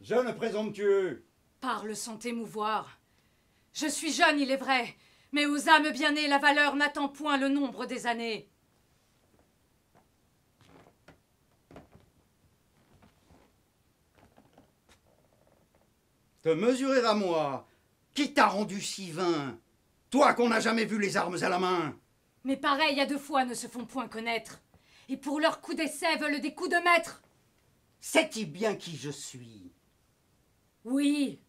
Jeune présomptueux. Parle sans t'émouvoir. Je suis jeune, il est vrai, mais aux âmes bien nées, la valeur n'attend point le nombre des années. Te mesurer à moi. Qui t'a rendu si vain? Toi qu'on n'a jamais vu les armes à la main. Mais pareils à 2 fois ne se font point connaître, et pour leurs coups d'essai veulent des coups de maître. Sais-tu bien qui je suis? Oui.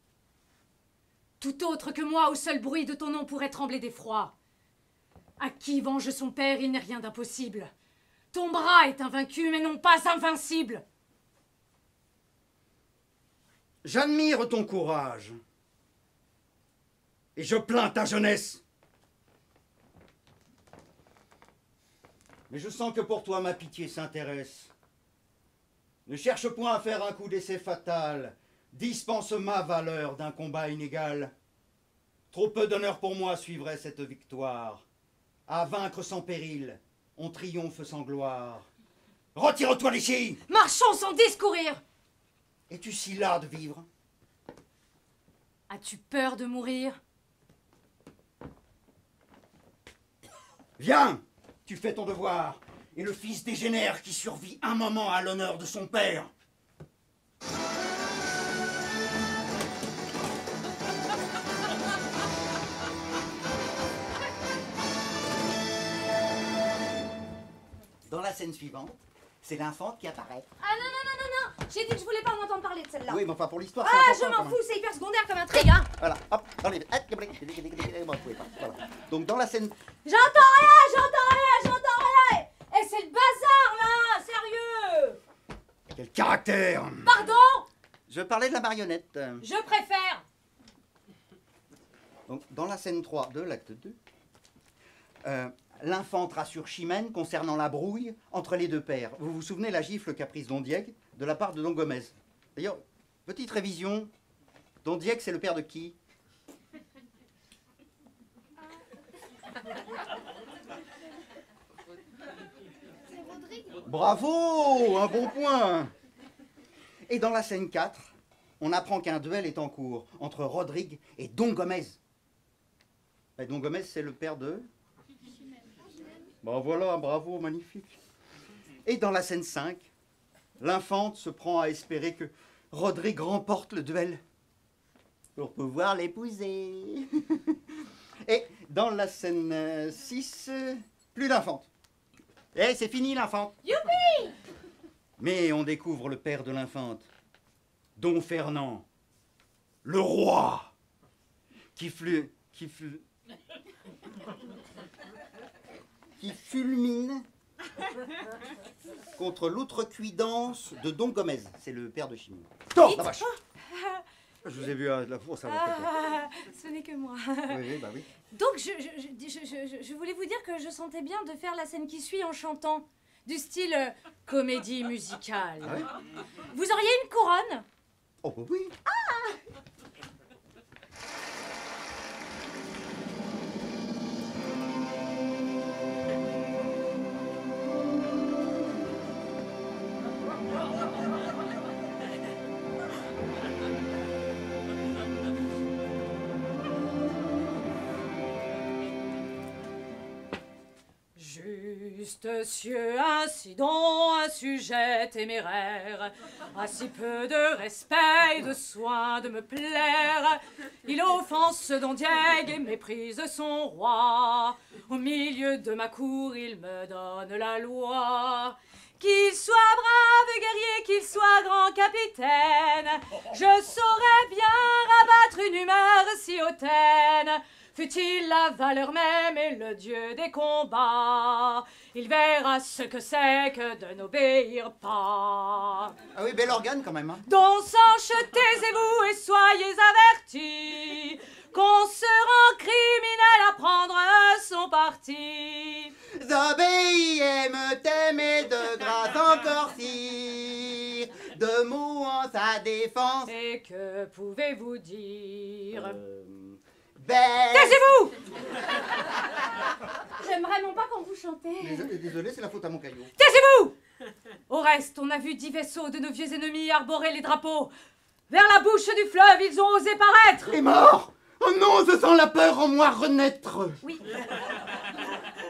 Tout autre que moi, au seul bruit de ton nom pourrait trembler d'effroi. À qui venge son père, il n'est rien d'impossible. Ton bras est invaincu, mais non pas invincible. J'admire ton courage. Et je plains ta jeunesse. Mais je sens que pour toi ma pitié s'intéresse. Ne cherche point à faire un coup d'essai fatal. Dispense ma valeur d'un combat inégal. Trop peu d'honneur pour moi suivrait cette victoire. À vaincre sans péril, on triomphe sans gloire. Retire-toi d'ici! Marchons sans discourir. Es-tu si las de vivre? As-tu peur de mourir? Viens! Tu fais ton devoir. Et le fils dégénère qui survit un moment à l'honneur de son père. Dans la scène suivante, c'est l'infante qui apparaît. Ah non, non, non, non, non. J'ai dit que je voulais pas en entendre parler de celle-là. Oui, mais enfin pour l'histoire, Ah, c'est je important, m'en quand fous, c'est hyper secondaire comme intrigue, hein. Voilà, hop, enlevez. Bon, vous pouvez pas, voilà. Donc dans la scène... J'entends rien, j'entends rien, j'entends rien. Et c'est le bazar, là, sérieux. Quel caractère! Pardon, Je parlais de la marionnette. je préfère. Donc, dans la scène 3 de l'acte 2, l'infante rassure Chimène concernant la brouille entre les deux pères. Vous vous souvenez la gifle qu'a prise Don Diègue de la part de Don Gomez. D'ailleurs, petite révision, Don Diègue, c'est le père de qui? Bravo, un bon point. Et dans la scène 4, on apprend qu'un duel est en cours entre Rodrigue et Don Gomez. Et Don Gomez, c'est le père de... Ben voilà, bravo, magnifique. Et dans la scène 5, l'infante se prend à espérer que Rodrigue remporte le duel pour pouvoir l'épouser. Et dans la scène 6, plus d'infante. Eh, c'est fini l'infante. Youpi! Mais on découvre le père de l'infante, Don Fernand, le roi, qui fulmine contre l'outrecuidance de Don Gomez. C'est le père de Chimène. Oh, la vache! Je vous ai vu à la fois, ça va peut-être. Ce n'est que moi. Oui, bah oui. Donc, je voulais vous dire que je sentais bien de faire la scène qui suit en chantant, du style comédie musicale. Ah ouais? Vous auriez une couronne? Oh, bah oui. Juste cieux, incident, un sujet téméraire, a si peu de respect et de soin de me plaire. Il offense Don Diègue et méprise son roi. Au milieu de ma cour, il me donne la loi. Qu'il soit brave guerrier, qu'il soit grand capitaine, je saurais bien rabattre une humeur si hautaine. Fût-il la valeur même et le dieu des combats, il verra ce que c'est que de n'obéir pas. Ah oui, bel organe quand même. Hein. Donc Sanche, taisez-vous et soyez avertis qu'on se rend criminel à prendre son parti. Zobéis me t'aimer de grâce encore sire, de mots en sa défense. Et que pouvez-vous dire? Taisez-vous! J'aime vraiment pas quand vous chantez. Désolé, c'est la faute à mon caillou. Taisez-vous! Au reste, on a vu 10 vaisseaux de nos vieux ennemis arborer les drapeaux. Vers la bouche du fleuve, ils ont osé paraître. Il est mort! Oh non, je sens la peur en moi renaître. Oui.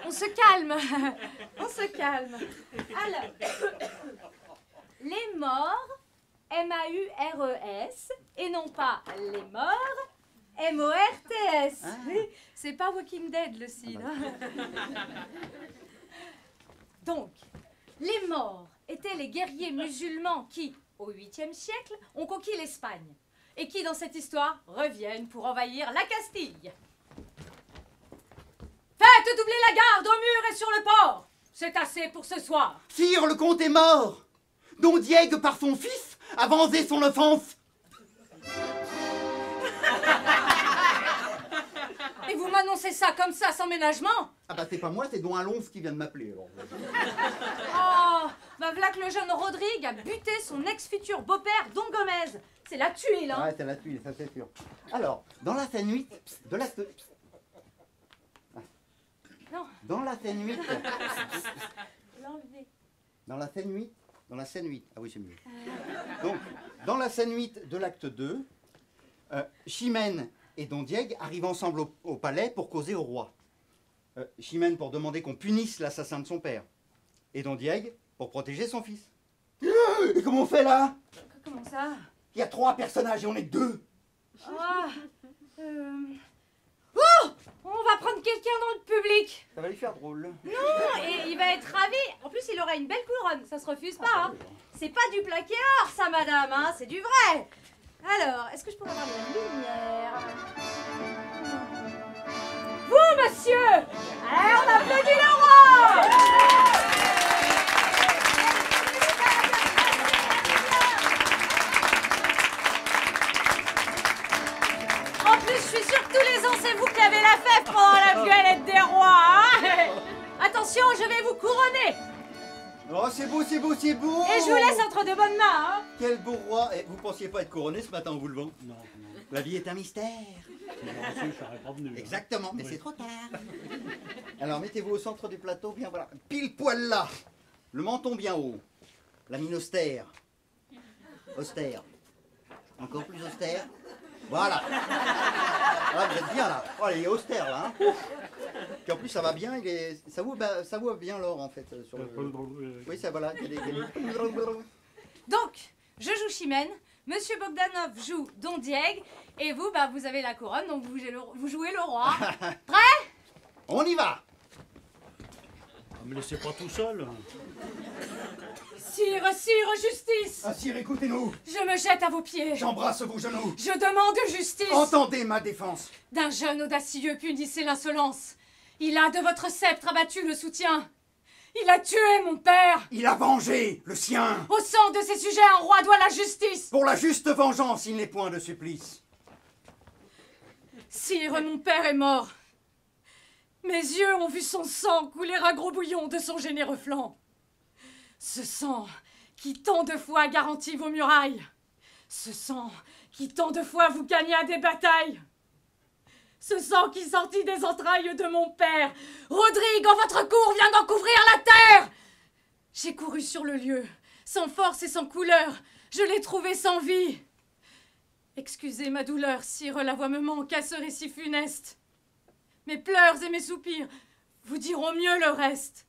On se calme. On se calme. Alors, les morts, M-A-U-R-E-S, et non pas les morts, M-O-R-T-S. Ah. Oui, c'est pas Walking Dead le signe. Donc, les morts étaient les guerriers musulmans qui, au 8e siècle, ont conquis l'Espagne et qui, dans cette histoire, reviennent pour envahir la Castille. Faites doubler la garde au mur et sur le port. C'est assez pour ce soir. Sire, le comte est mort. Don Diègue, par son fils, a vengé son offense. Et vous m'annoncez ça comme ça, sans ménagement? Ah bah c'est pas moi, c'est Don Alonso qui vient de m'appeler. Alors. Oh, bah voilà que le jeune Rodrigue a buté son ex-futur beau-père, Don Gomez. C'est la tuile, hein? Ouais, c'est la tuile, ça c'est sûr. Alors, dans la scène 8 de l'acte... Non. Dans la scène 8... L'enlever. Dans la scène 8... Dans la scène 8... Ah oui, c'est mieux. Donc, dans la scène 8 de l'acte 2, Chimène et Don Diègue arrivent ensemble au palais pour causer au roi. Chimène pour demander qu'on punisse l'assassin de son père. Et Don Diègue pour protéger son fils. Et comment on fait là? Comment ça? Il y a 3 personnages et on est 2. Ah, Oh! On va prendre quelqu'un dans le public. Ça va lui faire drôle. Non, et il va être ravi. En plus, il aura une belle couronne. Ça se refuse pas, hein. C'est pas du plaqué or, ça, madame, hein. C'est du vrai. Alors, est-ce que je pourrais avoir de la lumière? Vous, monsieur! Allez, on applaudit le roi! En plus, je suis sûre que tous les ans, c'est Oh, c'est beau, c'est beau, c'est beau. Et je vous laisse entre de bonnes mains, hein. Quel beau roi. Et vous pensiez pas être couronné ce matin en vous levant? Non, non. La vie est un mystère. Je serais pas venu. Hein. Exactement, mais Oui. c'est trop tard. Alors mettez-vous au centre du plateau, bien voilà. Pile poil là. Le menton bien haut. La mine austère. Austère. Encore plus austère. Voilà. Voilà, vous êtes bien là. Oh, il est austère là. Hein. Puis en plus ça va bien, ça vaut bien l'or en fait. Sur le... Oui, ça voilà. Donc, je joue Chimène, Monsieur Bogdanov joue Don Dieg, et vous, bah, vous avez la couronne, donc vous jouez le roi. Prêt? On y va. Ne me laissez pas tout seul. Sire, sire, justice! Ah, sire, écoutez-nous. Je me jette à vos pieds. J'embrasse vos genoux. Je demande justice. Entendez ma défense. D'un jeune audacieux punissez l'insolence. Il a de votre sceptre abattu le soutien. Il a tué mon père. Il a vengé le sien. Au sang de ses sujets, un roi doit la justice. Pour la juste vengeance, il n'est point de supplice. Sire, mon père est mort. Mes yeux ont vu son sang couler à gros bouillon de son généreux flanc. Ce sang qui tant de fois garantit vos murailles. Ce sang qui tant de fois vous gagna des batailles. Ce sang qui sortit des entrailles de mon père. Rodrigue, en votre cour, vient d'en couvrir la terre. J'ai couru sur le lieu, sans force et sans couleur. Je l'ai trouvé sans vie. Excusez ma douleur, sire, la voix me manque à ce récit funeste. Mes pleurs et mes soupirs vous diront mieux le reste.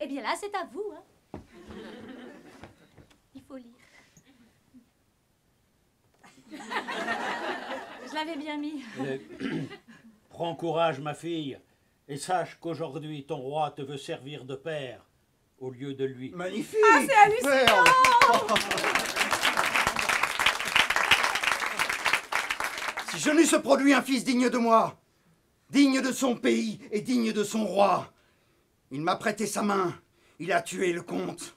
Eh bien là, c'est à vous, hein. Il faut lire. Je l'avais bien mis. Prends courage, ma fille, et sache qu'aujourd'hui ton roi te veut servir de père au lieu de lui. Magnifique. Ah, c'est hallucinant. Si je n'eusse produit un fils digne de moi, digne de son pays et digne de son roi, il m'a prêté sa main, il a tué le comte,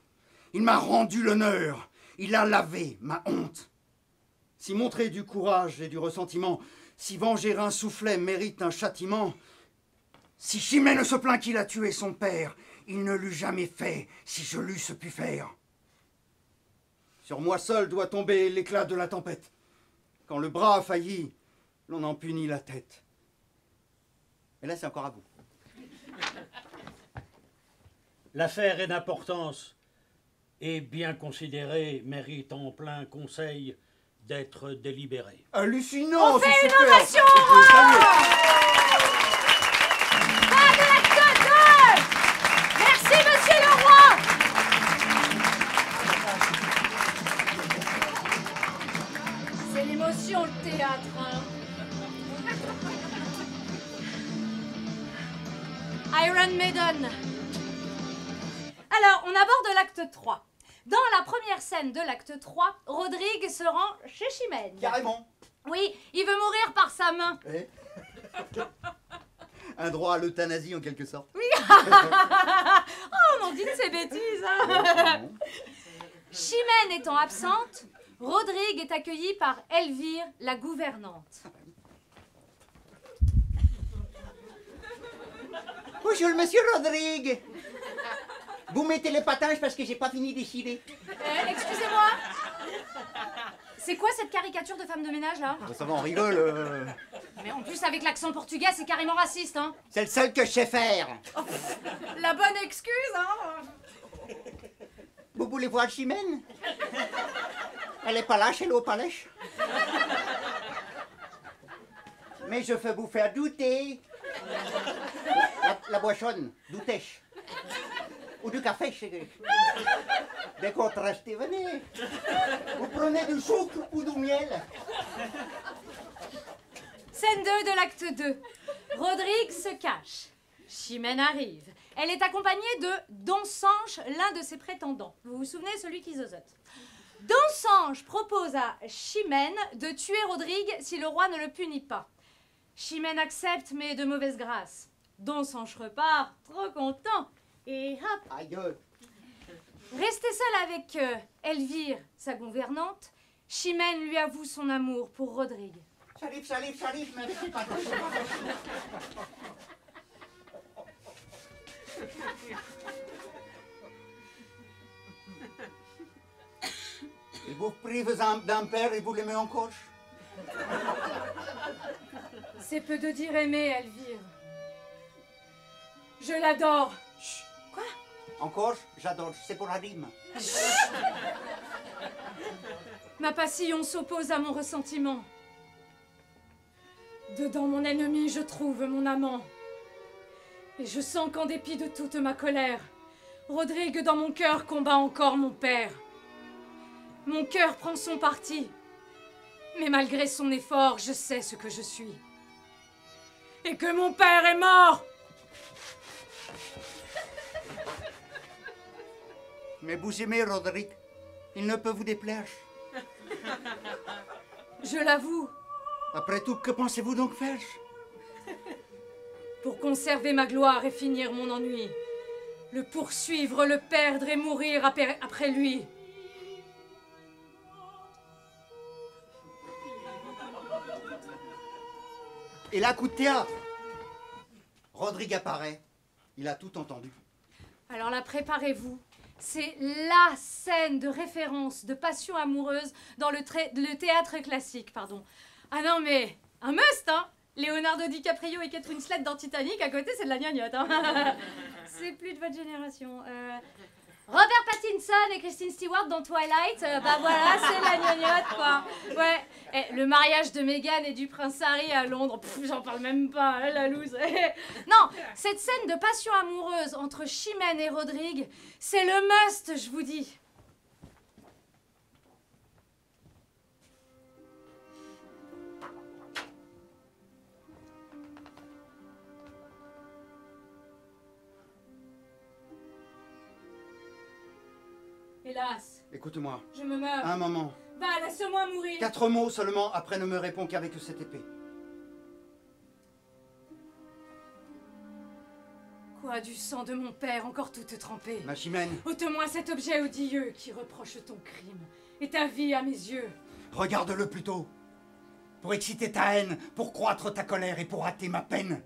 il m'a rendu l'honneur, il a lavé ma honte. Si montrer du courage et du ressentiment, si venger un soufflet mérite un châtiment, si Chimène se plaint qu'il a tué son père, il ne l'eût jamais fait si je l'eusse pu faire. Sur moi seul doit tomber l'éclat de la tempête. Quand le bras a failli, l'on en punit la tête. Et là, c'est encore à vous. L'affaire est d'importance et bien considérée mérite en plein conseil d'être délibérée. Hallucinant. On fait c'est une super. ovation, Vous pouvez saluer. Fin de l'acte 2. Merci, monsieur le roi. C'est l'émotion, le théâtre, hein. Iron Maiden. Alors, on aborde l'acte 3. Dans la première scène de l'acte 3, Rodrigue se rend chez Chimène. Carrément. Oui, il veut mourir par sa main. Eh un droit à l'euthanasie en quelque sorte. Oui. Oh, on en dit de ces bêtises, hein. Chimène étant absente, Rodrigue est accueilli par Elvire, la gouvernante. Bonjour, monsieur Rodrigue. Vous mettez les patins parce que j'ai pas fini de chier. Excusez-moi. C'est quoi cette caricature de femme de ménage, là? Ça va, on rigole. Mais en plus, avec l'accent portugais, c'est carrément raciste, hein. C'est le seul que je sais faire. La bonne excuse, hein. Vous voulez voir Chimène? Elle est pas là chez l'eau palèche. Mais je fais vous faire douter. La boissonne, doutèche. Ou du café, chérie. Des contrastés, venez. Vous prenez du sucre ou du miel? Scène 2 de l'acte 2. Rodrigue se cache. Chimène arrive. Elle est accompagnée de Don Sanche, l'un de ses prétendants. Vous vous souvenez, celui qui zozote. Don Sanche propose à Chimène de tuer Rodrigue si le roi ne le punit pas. Chimène accepte, mais de mauvaise grâce. Don Sanche repart, trop content. Et hop, Aïe. resté seul avec Elvire, sa gouvernante, Chimène lui avoue son amour pour Rodrigue. J'arrive, mais c'est pas Vous privez d'un père et vous l'aimez en coche. C'est peu de dire aimer, Elvire. Je l'adore. En coche, j'adore, c'est pour la rime. Ma passion s'oppose à mon ressentiment. Dedans mon ennemi, je trouve mon amant. Et je sens qu'en dépit de toute ma colère, Rodrigue dans mon cœur combat encore mon père. Mon cœur prend son parti. Mais malgré son effort, je sais ce que je suis. Et que mon père est mort! Mais vous aimez Rodrigue. Il ne peut vous déplaire. Je l'avoue. Après tout, que pensez-vous donc faire? Pour conserver ma gloire et finir mon ennui. Le poursuivre, le perdre et mourir après lui. Et là, coup de théâtre. Rodrigue apparaît. Il a tout entendu. Alors là, préparez-vous. C'est la scène de référence de passion amoureuse dans le théâtre classique, pardon. Ah non, mais un must, hein! Leonardo DiCaprio et Kate Winslet dans Titanic, à côté, c'est de la gnognotte, hein. C'est plus de votre génération. Robert Pattinson et Kristen Stewart dans Twilight, bah voilà, c'est la gnognotte, quoi. Ouais, et le mariage de Meghan et du prince Harry à Londres, j'en parle même pas, hein, la loose. Non, cette scène de passion amoureuse entre Chimène et Rodrigue, c'est le must, je vous dis. Hélas, Écoute-moi, je me meurs. un moment. Va, laisse-moi mourir. 4 mots seulement, après ne me réponds qu'avec cette épée. Quoi, du sang de mon père encore toute trempée? Ma Chimène, Ôte-moi cet objet odieux qui reproche ton crime et ta vie à mes yeux. regarde-le plutôt. Pour exciter ta haine, pour croître ta colère et pour hâter ma peine.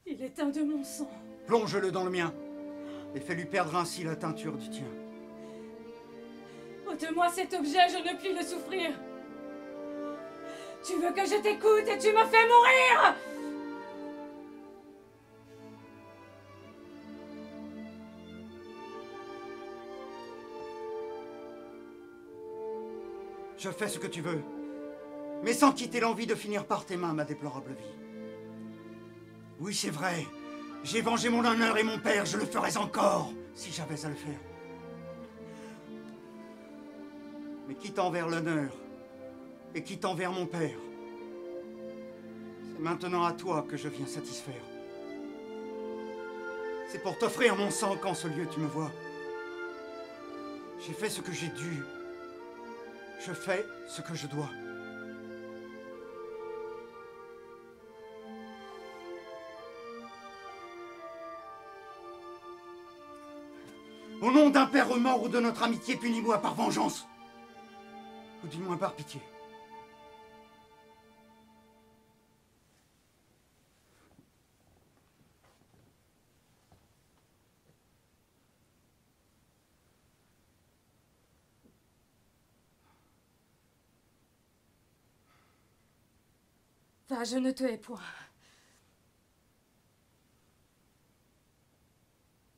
Il est un de mon sang. Plonge-le dans le mien et fais-lui perdre ainsi la teinture du tien. Ôte-moi cet objet, je ne puis le souffrir. Tu veux que je t'écoute et tu me fais mourir! Je fais ce que tu veux, mais sans quitter l'envie de finir par tes mains ma déplorable vie. Oui, c'est vrai, j'ai vengé mon honneur et mon père, je le ferais encore, si j'avais à le faire. Mais quitte envers l'honneur, et quitte envers mon père, c'est maintenant à toi que je viens satisfaire. C'est pour t'offrir mon sang qu'en ce lieu tu me vois. J'ai fait ce que j'ai dû, je fais ce que je dois. Au nom d'un père mort ou de notre amitié, punis-moi par vengeance. Ou du moins par pitié. Va, je ne te hais point.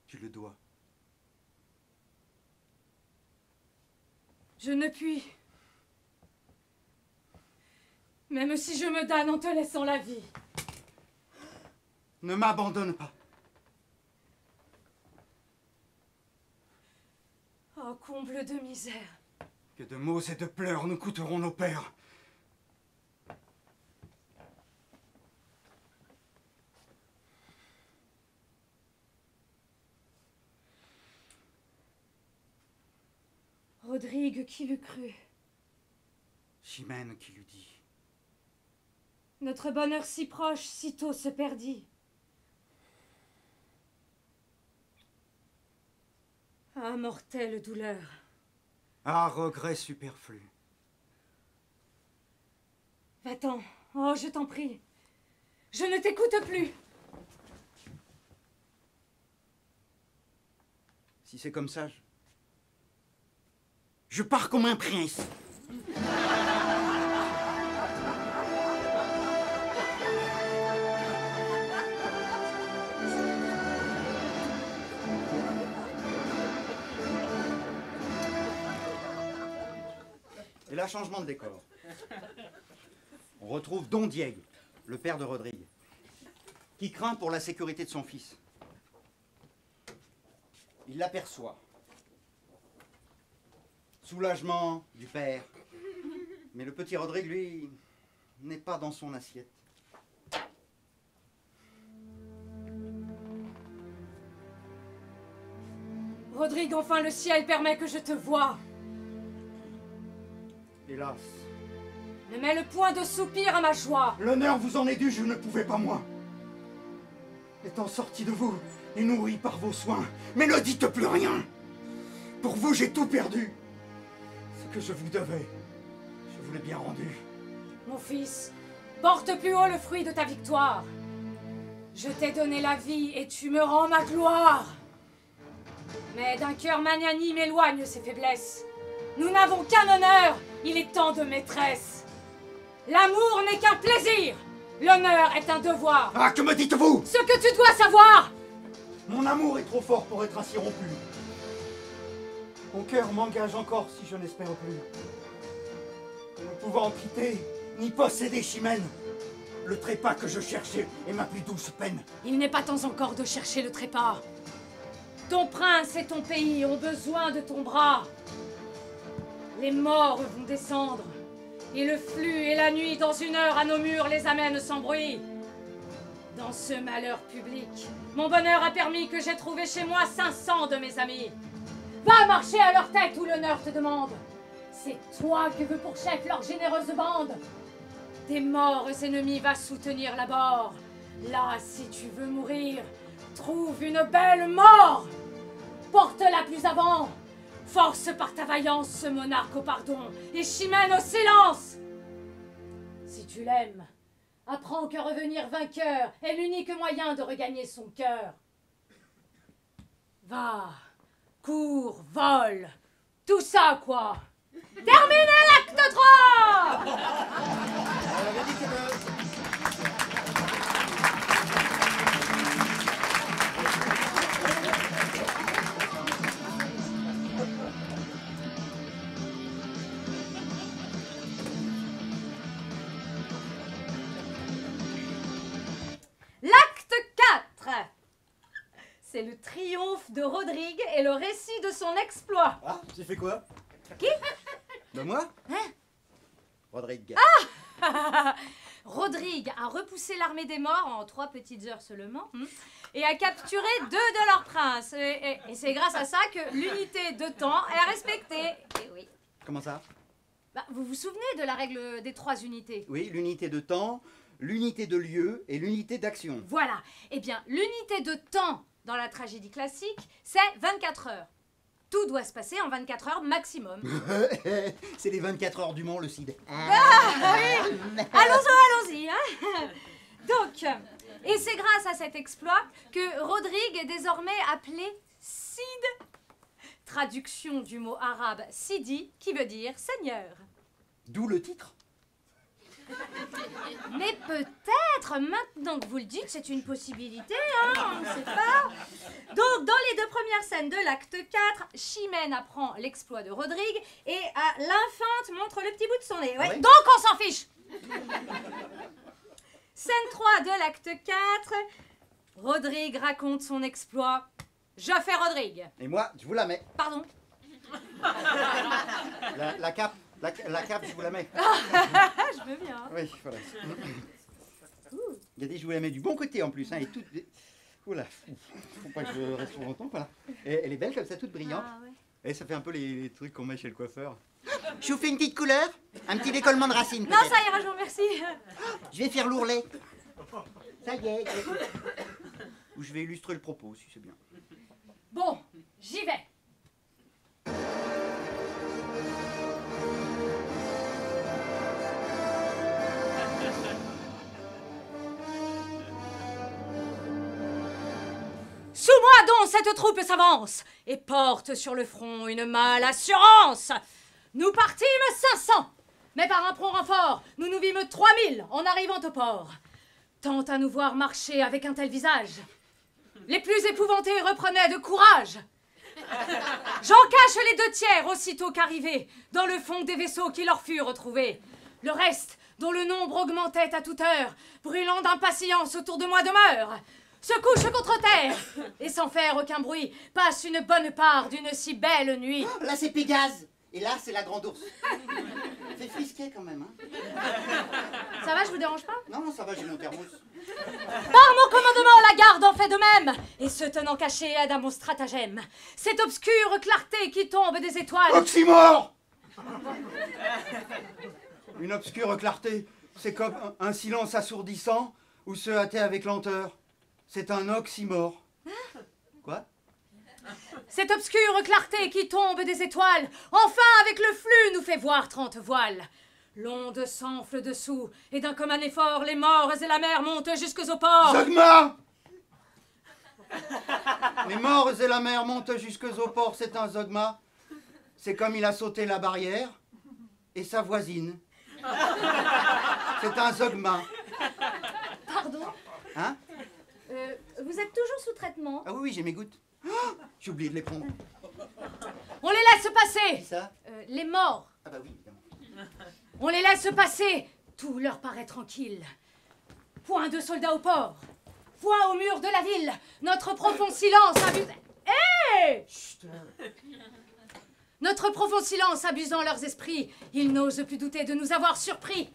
Tu le dois. Je ne puis. Même si je me damne en te laissant la vie. Ne m'abandonne pas. Oh, comble de misère. Que de maux et de pleurs nous coûteront nos pères. Rodrigue, qui l'eût cru? Chimène qui lui dit. Notre bonheur si proche, si tôt se perdit. Ah, mortelle douleur. Ah, regret superflu. Va-t'en. Oh, je t'en prie. Je ne t'écoute plus. Si c'est comme ça, je pars comme un prince. Et là, changement de décor. On retrouve Don Diego, le père de Rodrigue, qui craint pour la sécurité de son fils. Il l'aperçoit. Soulagement du père. Mais le petit Rodrigue, lui, n'est pas dans son assiette. Rodrigue, enfin le ciel permet que je te voie. Hélas. Ne mets le point de soupir à ma joie. L'honneur vous en est dû, je ne pouvais pas moi. Étant sorti de vous et nourri par vos soins, mais ne dites plus rien. Pour vous, j'ai tout perdu. Ce que je vous devais, je vous l'ai bien rendu. Mon fils, porte plus haut le fruit de ta victoire. Je t'ai donné la vie et tu me rends ma gloire. Mais d'un cœur magnanime éloigne ces faiblesses. Nous n'avons qu'un honneur, il est temps de maîtresse. L'amour n'est qu'un plaisir, l'honneur est un devoir. Ah, que me dites-vous? Ce que tu dois savoir! Mon amour est trop fort pour être ainsi rompu. Mon cœur m'engage encore si je n'espère plus. Ne pouvant quitter, ni posséder Chimène, le trépas que je cherchais est ma plus douce peine. Il n'est pas temps encore de chercher le trépas. Ton prince et ton pays ont besoin de ton bras. Les morts vont descendre, et le flux et la nuit dans une heure à nos murs les amènent sans bruit. Dans ce malheur public, mon bonheur a permis que j'ai trouvé chez moi 500 de mes amis. Va marcher à leur tête où l'honneur te demande. C'est toi que veut pour chef leur généreuse bande. Tes morts ennemis va soutenir la bord. Là, si tu veux mourir, trouve une belle mort. Porte-la plus avant. Force par ta vaillance ce monarque au pardon et Chimène au silence. Si tu l'aimes, apprends que revenir vainqueur est l'unique moyen de regagner son cœur. Va, cours, vole, tout ça quoi. Terminez l'acte 3. L'acte 4. C'est le triomphe de Rodrigue et le récit de son exploit. Ah, j'ai fait quoi? Qui? De moi? Hein? Rodrigue. Rodrigue a repoussé l'armée des morts en 3 petites heures seulement et a capturé 2 de leurs princes. Et c'est grâce à ça que l'unité de temps est respectée. Et oui. Comment ça? Bah, vous vous souvenez de la règle des 3 unités? Oui, l'unité de temps, l'unité de lieu et l'unité d'action. Voilà. Eh bien, l'unité de temps dans la tragédie classique, c'est 24 heures. Tout doit se passer en 24 heures maximum. C'est les 24 heures du Mans, le Cid. Allons-y, hein. Donc, et c'est grâce à cet exploit que Rodrigue est désormais appelé Cid. Traduction du mot arabe Sidi, qui veut dire seigneur. D'où le titre. Mais peut-être, maintenant que vous le dites, c'est une possibilité, hein, on ne sait pas. Donc, dans les 2 premières scènes de l'acte 4, Chimène apprend l'exploit de Rodrigue et l'infante montre le petit bout de son nez. Ouais. Ouais. Donc, on s'en fiche. Scène 3 de l'acte 4, Rodrigue raconte son exploit. Je fais Rodrigue. Et moi, je vous la mets. Pardon. La cape. La cape, je vous la mets. Je veux bien. Oui, voilà. Regardez, je vous la mets du bon côté en plus. Hein, et toute... Oula, faut pas que je reste trop longtemps. Voilà. Et elle est belle comme ça, toute brillante. Ah, ouais. Et ça fait un peu les trucs qu'on met chez le coiffeur. Je vous fais une petite couleur. Un petit décollement de racine. Non, peut-être. ça ira, je vous remercie. Je vais faire l'ourlet. Ça y est. Ou je vais illustrer le propos, si c'est bien. Bon, j'y vais. Sous moi donc cette troupe s'avance et porte sur le front une mâle assurance. Nous partîmes 500, mais par un prompt renfort, nous nous vîmes 3000 en arrivant au port. Tant à nous voir marcher avec un tel visage, les plus épouvantés reprenaient de courage. J'en cache les 2/3 aussitôt qu'arrivés dans le fond des vaisseaux qui leur furent retrouvés. Le reste, dont le nombre augmentait à toute heure, brûlant d'impatience autour de moi demeure, se couche contre terre, et sans faire aucun bruit, passe une bonne part d'une si belle nuit. Oh, là, c'est Pégase. Et là, c'est la grande ours. C'est frisqué quand même, hein. Ça va, je vous dérange pas? Non, non, ça va, j'ai mon thermos. Par mon commandement, la garde en fait de même, et se tenant caché aide à mon stratagème. Cette obscure clarté qui tombe des étoiles. Oxymore! Une obscure clarté, c'est comme un silence assourdissant ou se hâter avec lenteur. C'est un oxymore. Quoi? Cette obscure clarté qui tombe des étoiles, enfin avec le flux nous fait voir 30 voiles. L'onde s'enfle dessous, et d'un commun effort, les morts et la mer montent jusqu'aux ports. Zogma! Les morts et la mer montent jusqu'aux ports, c'est un zogma. C'est comme il a sauté la barrière et sa voisine. C'est un zogma. Pardon? Hein? Vous êtes toujours sous traitement? Ah oui, oui, j'ai mes gouttes. Oh, j'ai oublié de les prendre. On les laisse passer. Qui ça? Les morts. Ah bah oui, évidemment. On les laisse passer. Tout leur paraît tranquille. Point de soldats au port. Point au mur de la ville. Notre profond silence abuse... Hé! Notre profond silence abusant leurs esprits, ils n'osent plus douter de nous avoir surpris.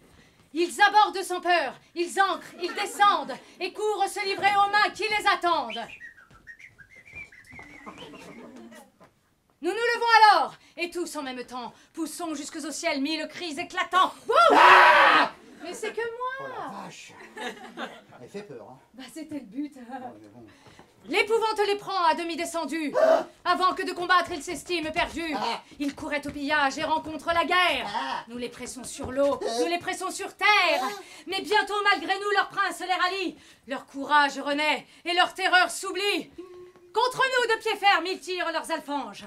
Ils abordent sans peur, ils ancrent, ils descendent et courent se livrer aux mains qui les attendent. Nous nous levons alors, et tous en même temps, poussons jusqu'au ciel 1000 cris éclatants. Bouh! Mais c'est que Oh moi! la vache. Elle fait peur, hein. Bah c'était le but. Oh, mais bon. L'épouvante les prend à demi descendus. Avant que de combattre, ils s'estiment perdus. Ils couraient au pillage et rencontrent la guerre. Nous les pressons sur l'eau, nous les pressons sur terre. Mais bientôt, malgré nous, leur prince les rallie. Leur courage renaît et leur terreur s'oublie. Contre nous, de pied ferme, ils tirent leurs alfanges.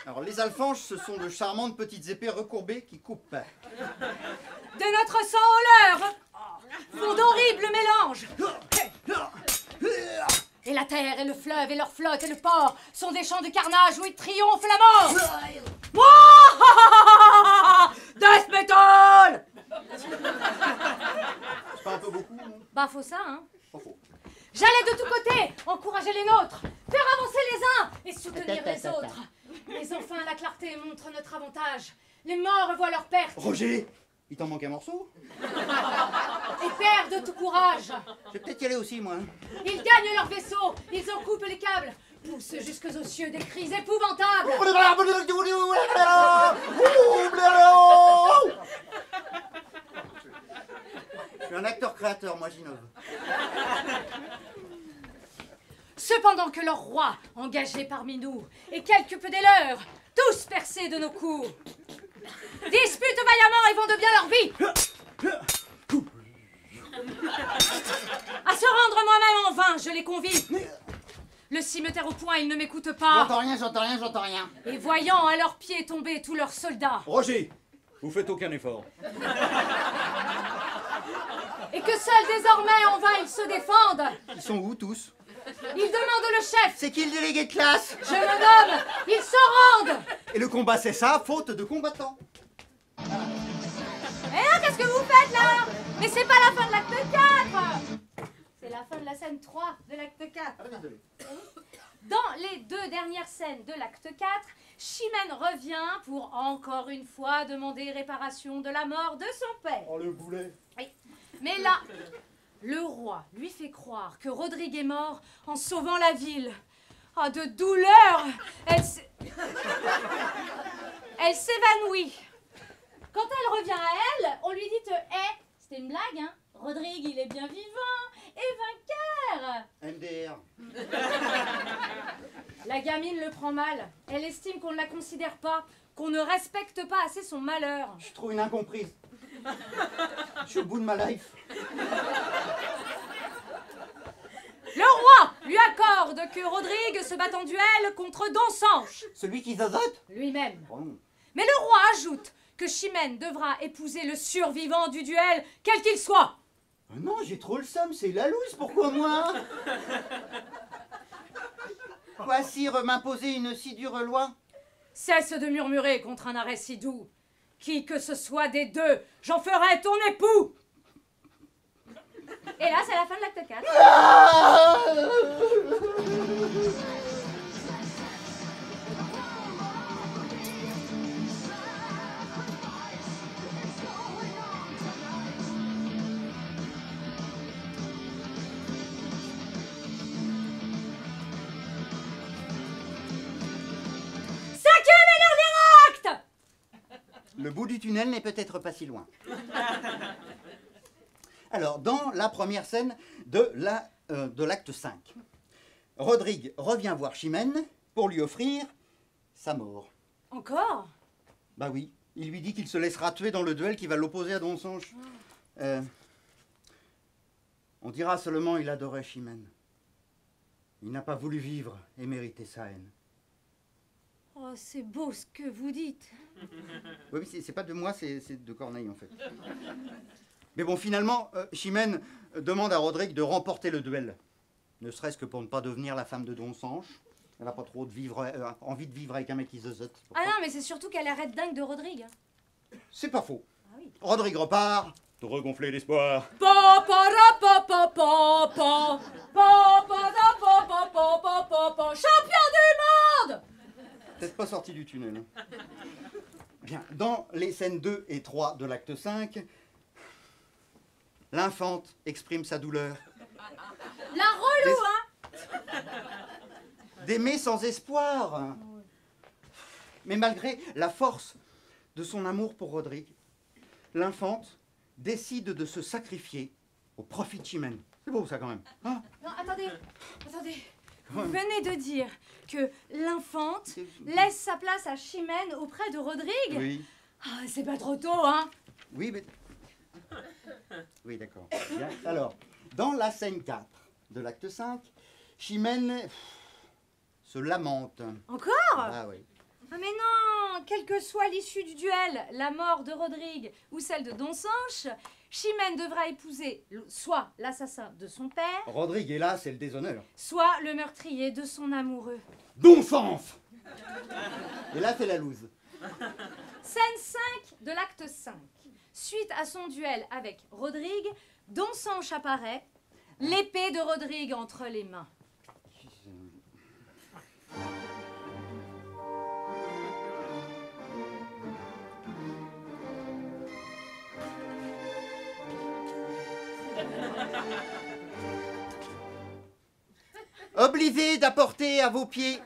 Alors, les alfanges, ce sont de charmantes petites épées recourbées qui coupent. De notre sang au leur font d'horribles mélanges. Et la terre et le fleuve et leur flotte et le port sont des champs de carnage où ils triomphent la mort. Mouah! Death metal! C'est pas un peu beaucoup, non? Bah faut ça, hein. Pas faux. J'allais de tous côtés encourager les nôtres, faire avancer les uns et soutenir les autres. Mais enfin la clarté montre notre avantage. Les morts voient leur perte Roger, il t'en manque un morceau? et perdent tout courage. Je vais peut-être y aller aussi, moi. Ils gagnent leur vaisseau, ils en coupent les câbles, poussent jusqu'aux cieux des cris épouvantables. Je suis un acteur-créateur, moi j'innove. Cependant que leur roi, engagé parmi nous, et quelque peu des leurs, tous percés de nos coups, disputent vaillamment et vont de bien leur vie. À se rendre moi-même en vain, je les convie. Le cimeterre au point, ils ne m'écoutent pas. J'entends rien, j'entends rien, j'entends rien. Et voyant à leurs pieds tomber tous leurs soldats, Roger, vous faites aucun effort. et que seuls désormais en vain ils se défendent, Ils sont où, tous? ils demandent le chef. C'est qui le délégué de classe? Je me nomme, ils se rendent. Et le combat, c'est ça, faute de combattants. Eh là, qu'est-ce que vous faites là? Mais c'est pas la fin de l'acte 4. C'est la fin de la scène 3 de l'acte 4. Dans les 2 dernières scènes de l'acte 4, Chimène revient pour encore une fois demander réparation de la mort de son père. Oh, le boulet. Mais là, le roi lui fait croire que Rodrigue est mort en sauvant la ville. Ah, de douleur, elle s'évanouit. Quand elle revient à elle, on lui dit c'était une blague, hein? Rodrigue, il est bien vivant et vainqueur. MDR. La gamine le prend mal. Elle estime qu'on ne la considère pas, qu'on ne respecte pas assez son malheur. Je trouve une incomprise. Je suis au bout de ma life. lui accorde que Rodrigue se batte en duel contre Donsanche, Celui qui zozote? lui-même. Oh. Mais le roi ajoute que Chimène devra épouser le survivant du duel, quel qu'il soit. Ah non, j'ai trop le somme, c'est la loose, pourquoi moi? Quoi, sire, m'imposer une si dure loi? Cesse de murmurer contre un arrêt si doux. Qui que ce soit des deux, j'en ferai ton époux. Et là, c'est la fin de l'acte 4. Cinquième et dernier acte. Le bout du tunnel n'est peut-être pas si loin. Alors, dans la première scène de l'acte 5, Rodrigue revient voir Chimène pour lui offrir sa mort. Encore? Bah oui, il lui dit qu'il se laissera tuer dans le duel qui va l'opposer à Donsanche. On dira seulement il adorait Chimène. Il n'a pas voulu vivre et mériter sa haine. Oh, c'est beau ce que vous dites. Oui, mais c'est pas de moi, c'est de Corneille en fait. Mais bon, finalement, Chimène demande à Rodrigue de remporter le duel. Ne serait-ce que pour ne pas devenir la femme de Donsanche. Elle n'a pas trop envie de vivre avec un mec qui zozote. Ah non, mais c'est surtout qu'elle arrête dingue de Rodrigue. C'est pas faux. Ah oui. Rodrigue repart, de regonfler l'espoir. Champion du monde! Peut-être pas sorti du tunnel. Bien, dans les scènes 2 et 3 de l'acte 5, l'infante exprime sa douleur. La relou, hein? D'aimer sans espoir. Mais malgré la force de son amour pour Rodrigue, l'infante décide de se sacrifier au profit de Chimène. C'est beau ça quand même. Hein? Non, attendez. Vous venez de dire que l'infante laisse sa place à Chimène auprès de Rodrigue? Oui. Ah, c'est pas trop tôt, hein? Oui, mais... Oui, d'accord. Bien. Alors, dans la scène 4 de l'acte 5, Chimène se lamente. Encore? Ah oui. Ah mais non! Quelle que soit l'issue du duel, la mort de Rodrigue ou celle de Donsanche, Chimène devra épouser soit l'assassin de son père, Rodrigue est là, c'est le déshonneur. soit le meurtrier de son amoureux. Donsanche. Et là, c'est la loose. Scène 5 de l'acte 5. Suite à son duel avec Rodrigue, Donsanche apparaît, l'épée de Rodrigue entre les mains. Obligé d'apporter à vos pieds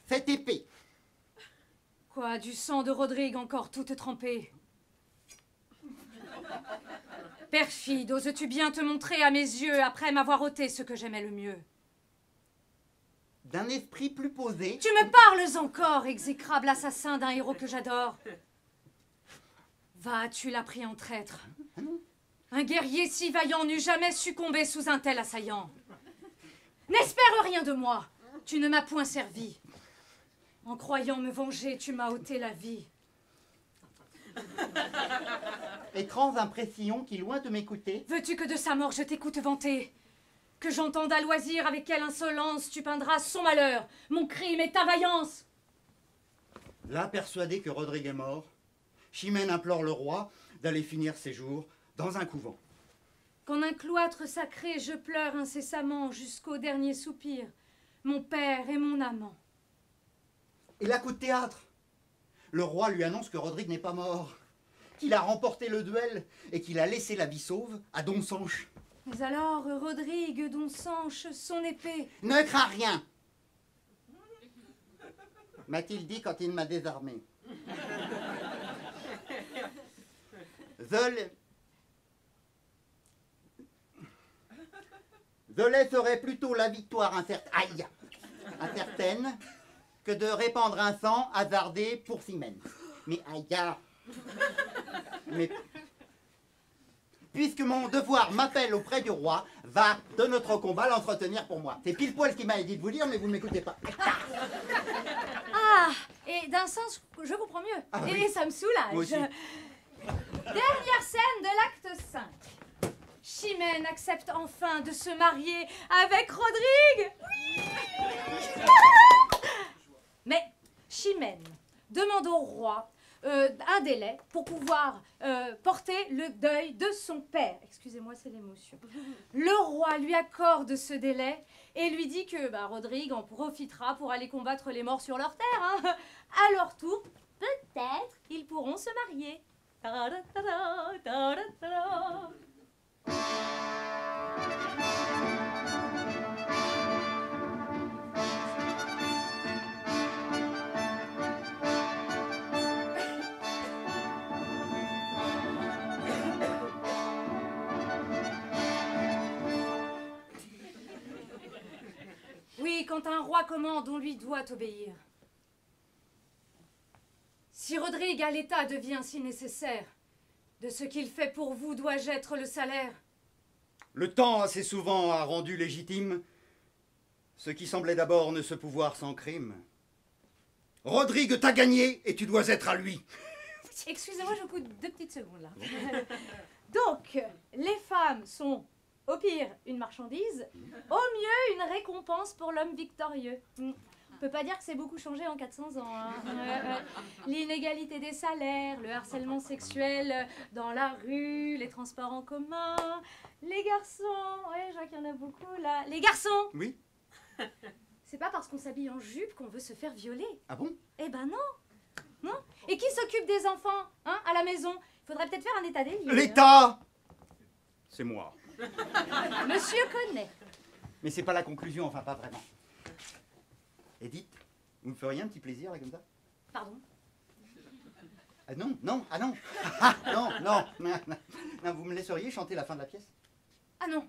cette épée. Quoi, du sang de Rodrigue encore toute trempée? Perfide, oses-tu bien te montrer à mes yeux après m'avoir ôté ce que j'aimais le mieux? D'un esprit plus posé. Tu me parles encore, exécrable assassin d'un héros que j'adore. Va, tu l'as pris en traître. Un guerrier si vaillant n'eût jamais succombé sous un tel assaillant. N'espère rien de moi, tu ne m'as point servi. En croyant me venger, tu m'as ôté la vie. Étrange impression qui, loin de m'écouter, Veux-tu que de sa mort je t'écoute vanter? Que j'entende à loisir avec quelle insolence tu peindras son malheur, mon crime et ta vaillance? là persuadé que Rodrigue est mort, Chimène implore le roi d'aller finir ses jours dans un couvent. Qu'en un cloître sacré je pleure incessamment jusqu'au dernier soupir, mon père et mon amant. Et là, coup de théâtre, le roi lui annonce que Rodrigue n'est pas mort, qu'il a remporté le duel et qu'il a laissé la vie sauve à Donsanche. Mais alors, Rodrigue, Donsanche, son épée. Ne crains rien, m'a-t-il dit quand il m'a désarmé. Je laisserai plutôt la victoire incertaine que de répandre un sang hasardé pour Chimène. Mais aïe, mais puisque mon devoir m'appelle auprès du roi, va de notre combat l'entretenir pour moi. C'est pile poil ce qu'il m'a dit de vous dire, mais vous ne m'écoutez pas. Ah, et d'un sens, je comprends mieux. Ah, et oui. ça me soulage. Moi aussi. Dernière scène de l'acte 5. Chimène accepte enfin de se marier avec Rodrigue. Oui. Mais Chimène demande au roi un délai pour pouvoir porter le deuil de son père. Excusez-moi, c'est l'émotion. Le roi lui accorde ce délai et lui dit que Rodrigue en profitera pour aller combattre les morts sur leur terre. Hein. À leur tour, peut-être, ils pourront se marier. Ta-da-ta-da, ta-da-ta-da. Oui, quand un roi commande, on lui doit obéir. Si Rodrigue à l'État devient si nécessaire, de ce qu'il fait pour vous dois-je être le salaire? Le temps assez souvent a rendu légitime ce qui semblait d'abord ne se pouvoir sans crime. Rodrigue t'a gagné et tu dois être à lui. Excusez-moi, je vous coupe 2 petites secondes là. Donc, les femmes sont au pire une marchandise, au mieux une récompense pour l'homme victorieux. On peut pas dire que c'est beaucoup changé en 400 ans. Hein. L'inégalité des salaires, le harcèlement sexuel dans la rue, les transports en commun, les garçons, ouais, je vois qu'il y en a beaucoup là. Les garçons! Oui. C'est pas parce qu'on s'habille en jupe qu'on veut se faire violer. Ah bon? Eh ben non! Non? Et qui s'occupe des enfants, hein, à la maison? Il faudrait peut-être faire un état des lieux. L'État! C'est moi. Monsieur connaît. Mais c'est pas la conclusion, enfin pas vraiment. Edith, vous me feriez un petit plaisir là comme ça? Pardon? Ah non, non, ah non. Ah non, non, non, non. Non, vous me laisseriez chanter la fin de la pièce? Ah non!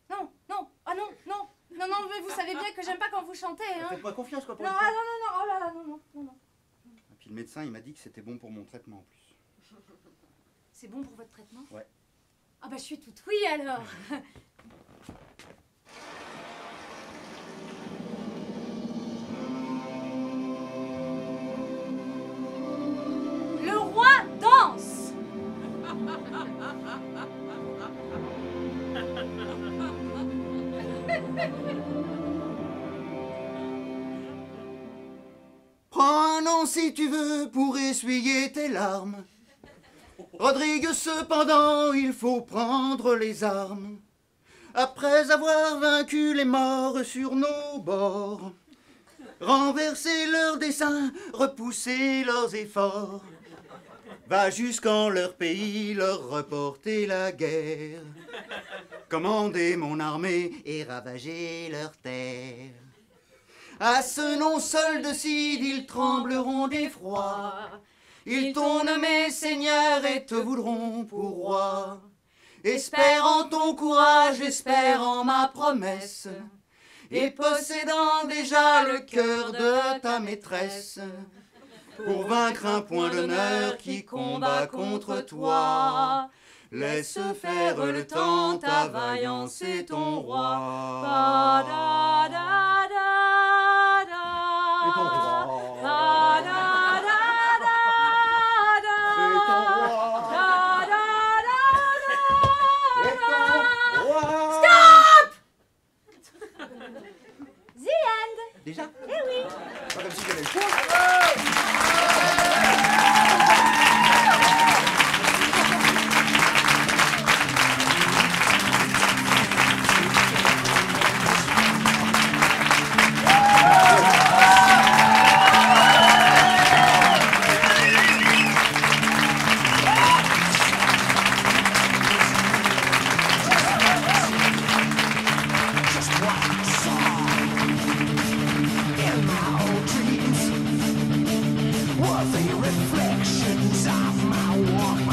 Non, non, ah non, non! Non, non, mais vous savez bien que j'aime pas quand vous chantez, hein! Faites-moi confiance quoi pour Non, une ah fois. non, non, non, oh là là, non, non, non, non. Et puis le médecin il m'a dit que c'était bon pour mon traitement en plus. C'est bon pour votre traitement? Ouais. Ah bah je suis toute oui alors! Le roi danse! Prends un an si tu veux pour essuyer tes larmes. Rodrigue, cependant, il faut prendre les armes. Après avoir vaincu les morts sur nos bords, renverser leurs desseins, repousser leurs efforts, va jusqu'en leur pays leur reporter la guerre, commander mon armée et ravager leurs terres. À ce nom seul de Cid, ils trembleront d'effroi. Ils t'ont nommé seigneur et te voudront pour roi. Espère en ton courage, espère en ma promesse, et possédant déjà le cœur de ta maîtresse, pour vaincre un point d'honneur qui combat contre toi, laisse faire le temps ta vaillance et ton roi. Et ton roi. The end! Déjà? Eh oui! Pas comme si j'avais le choix. Reflections of my walk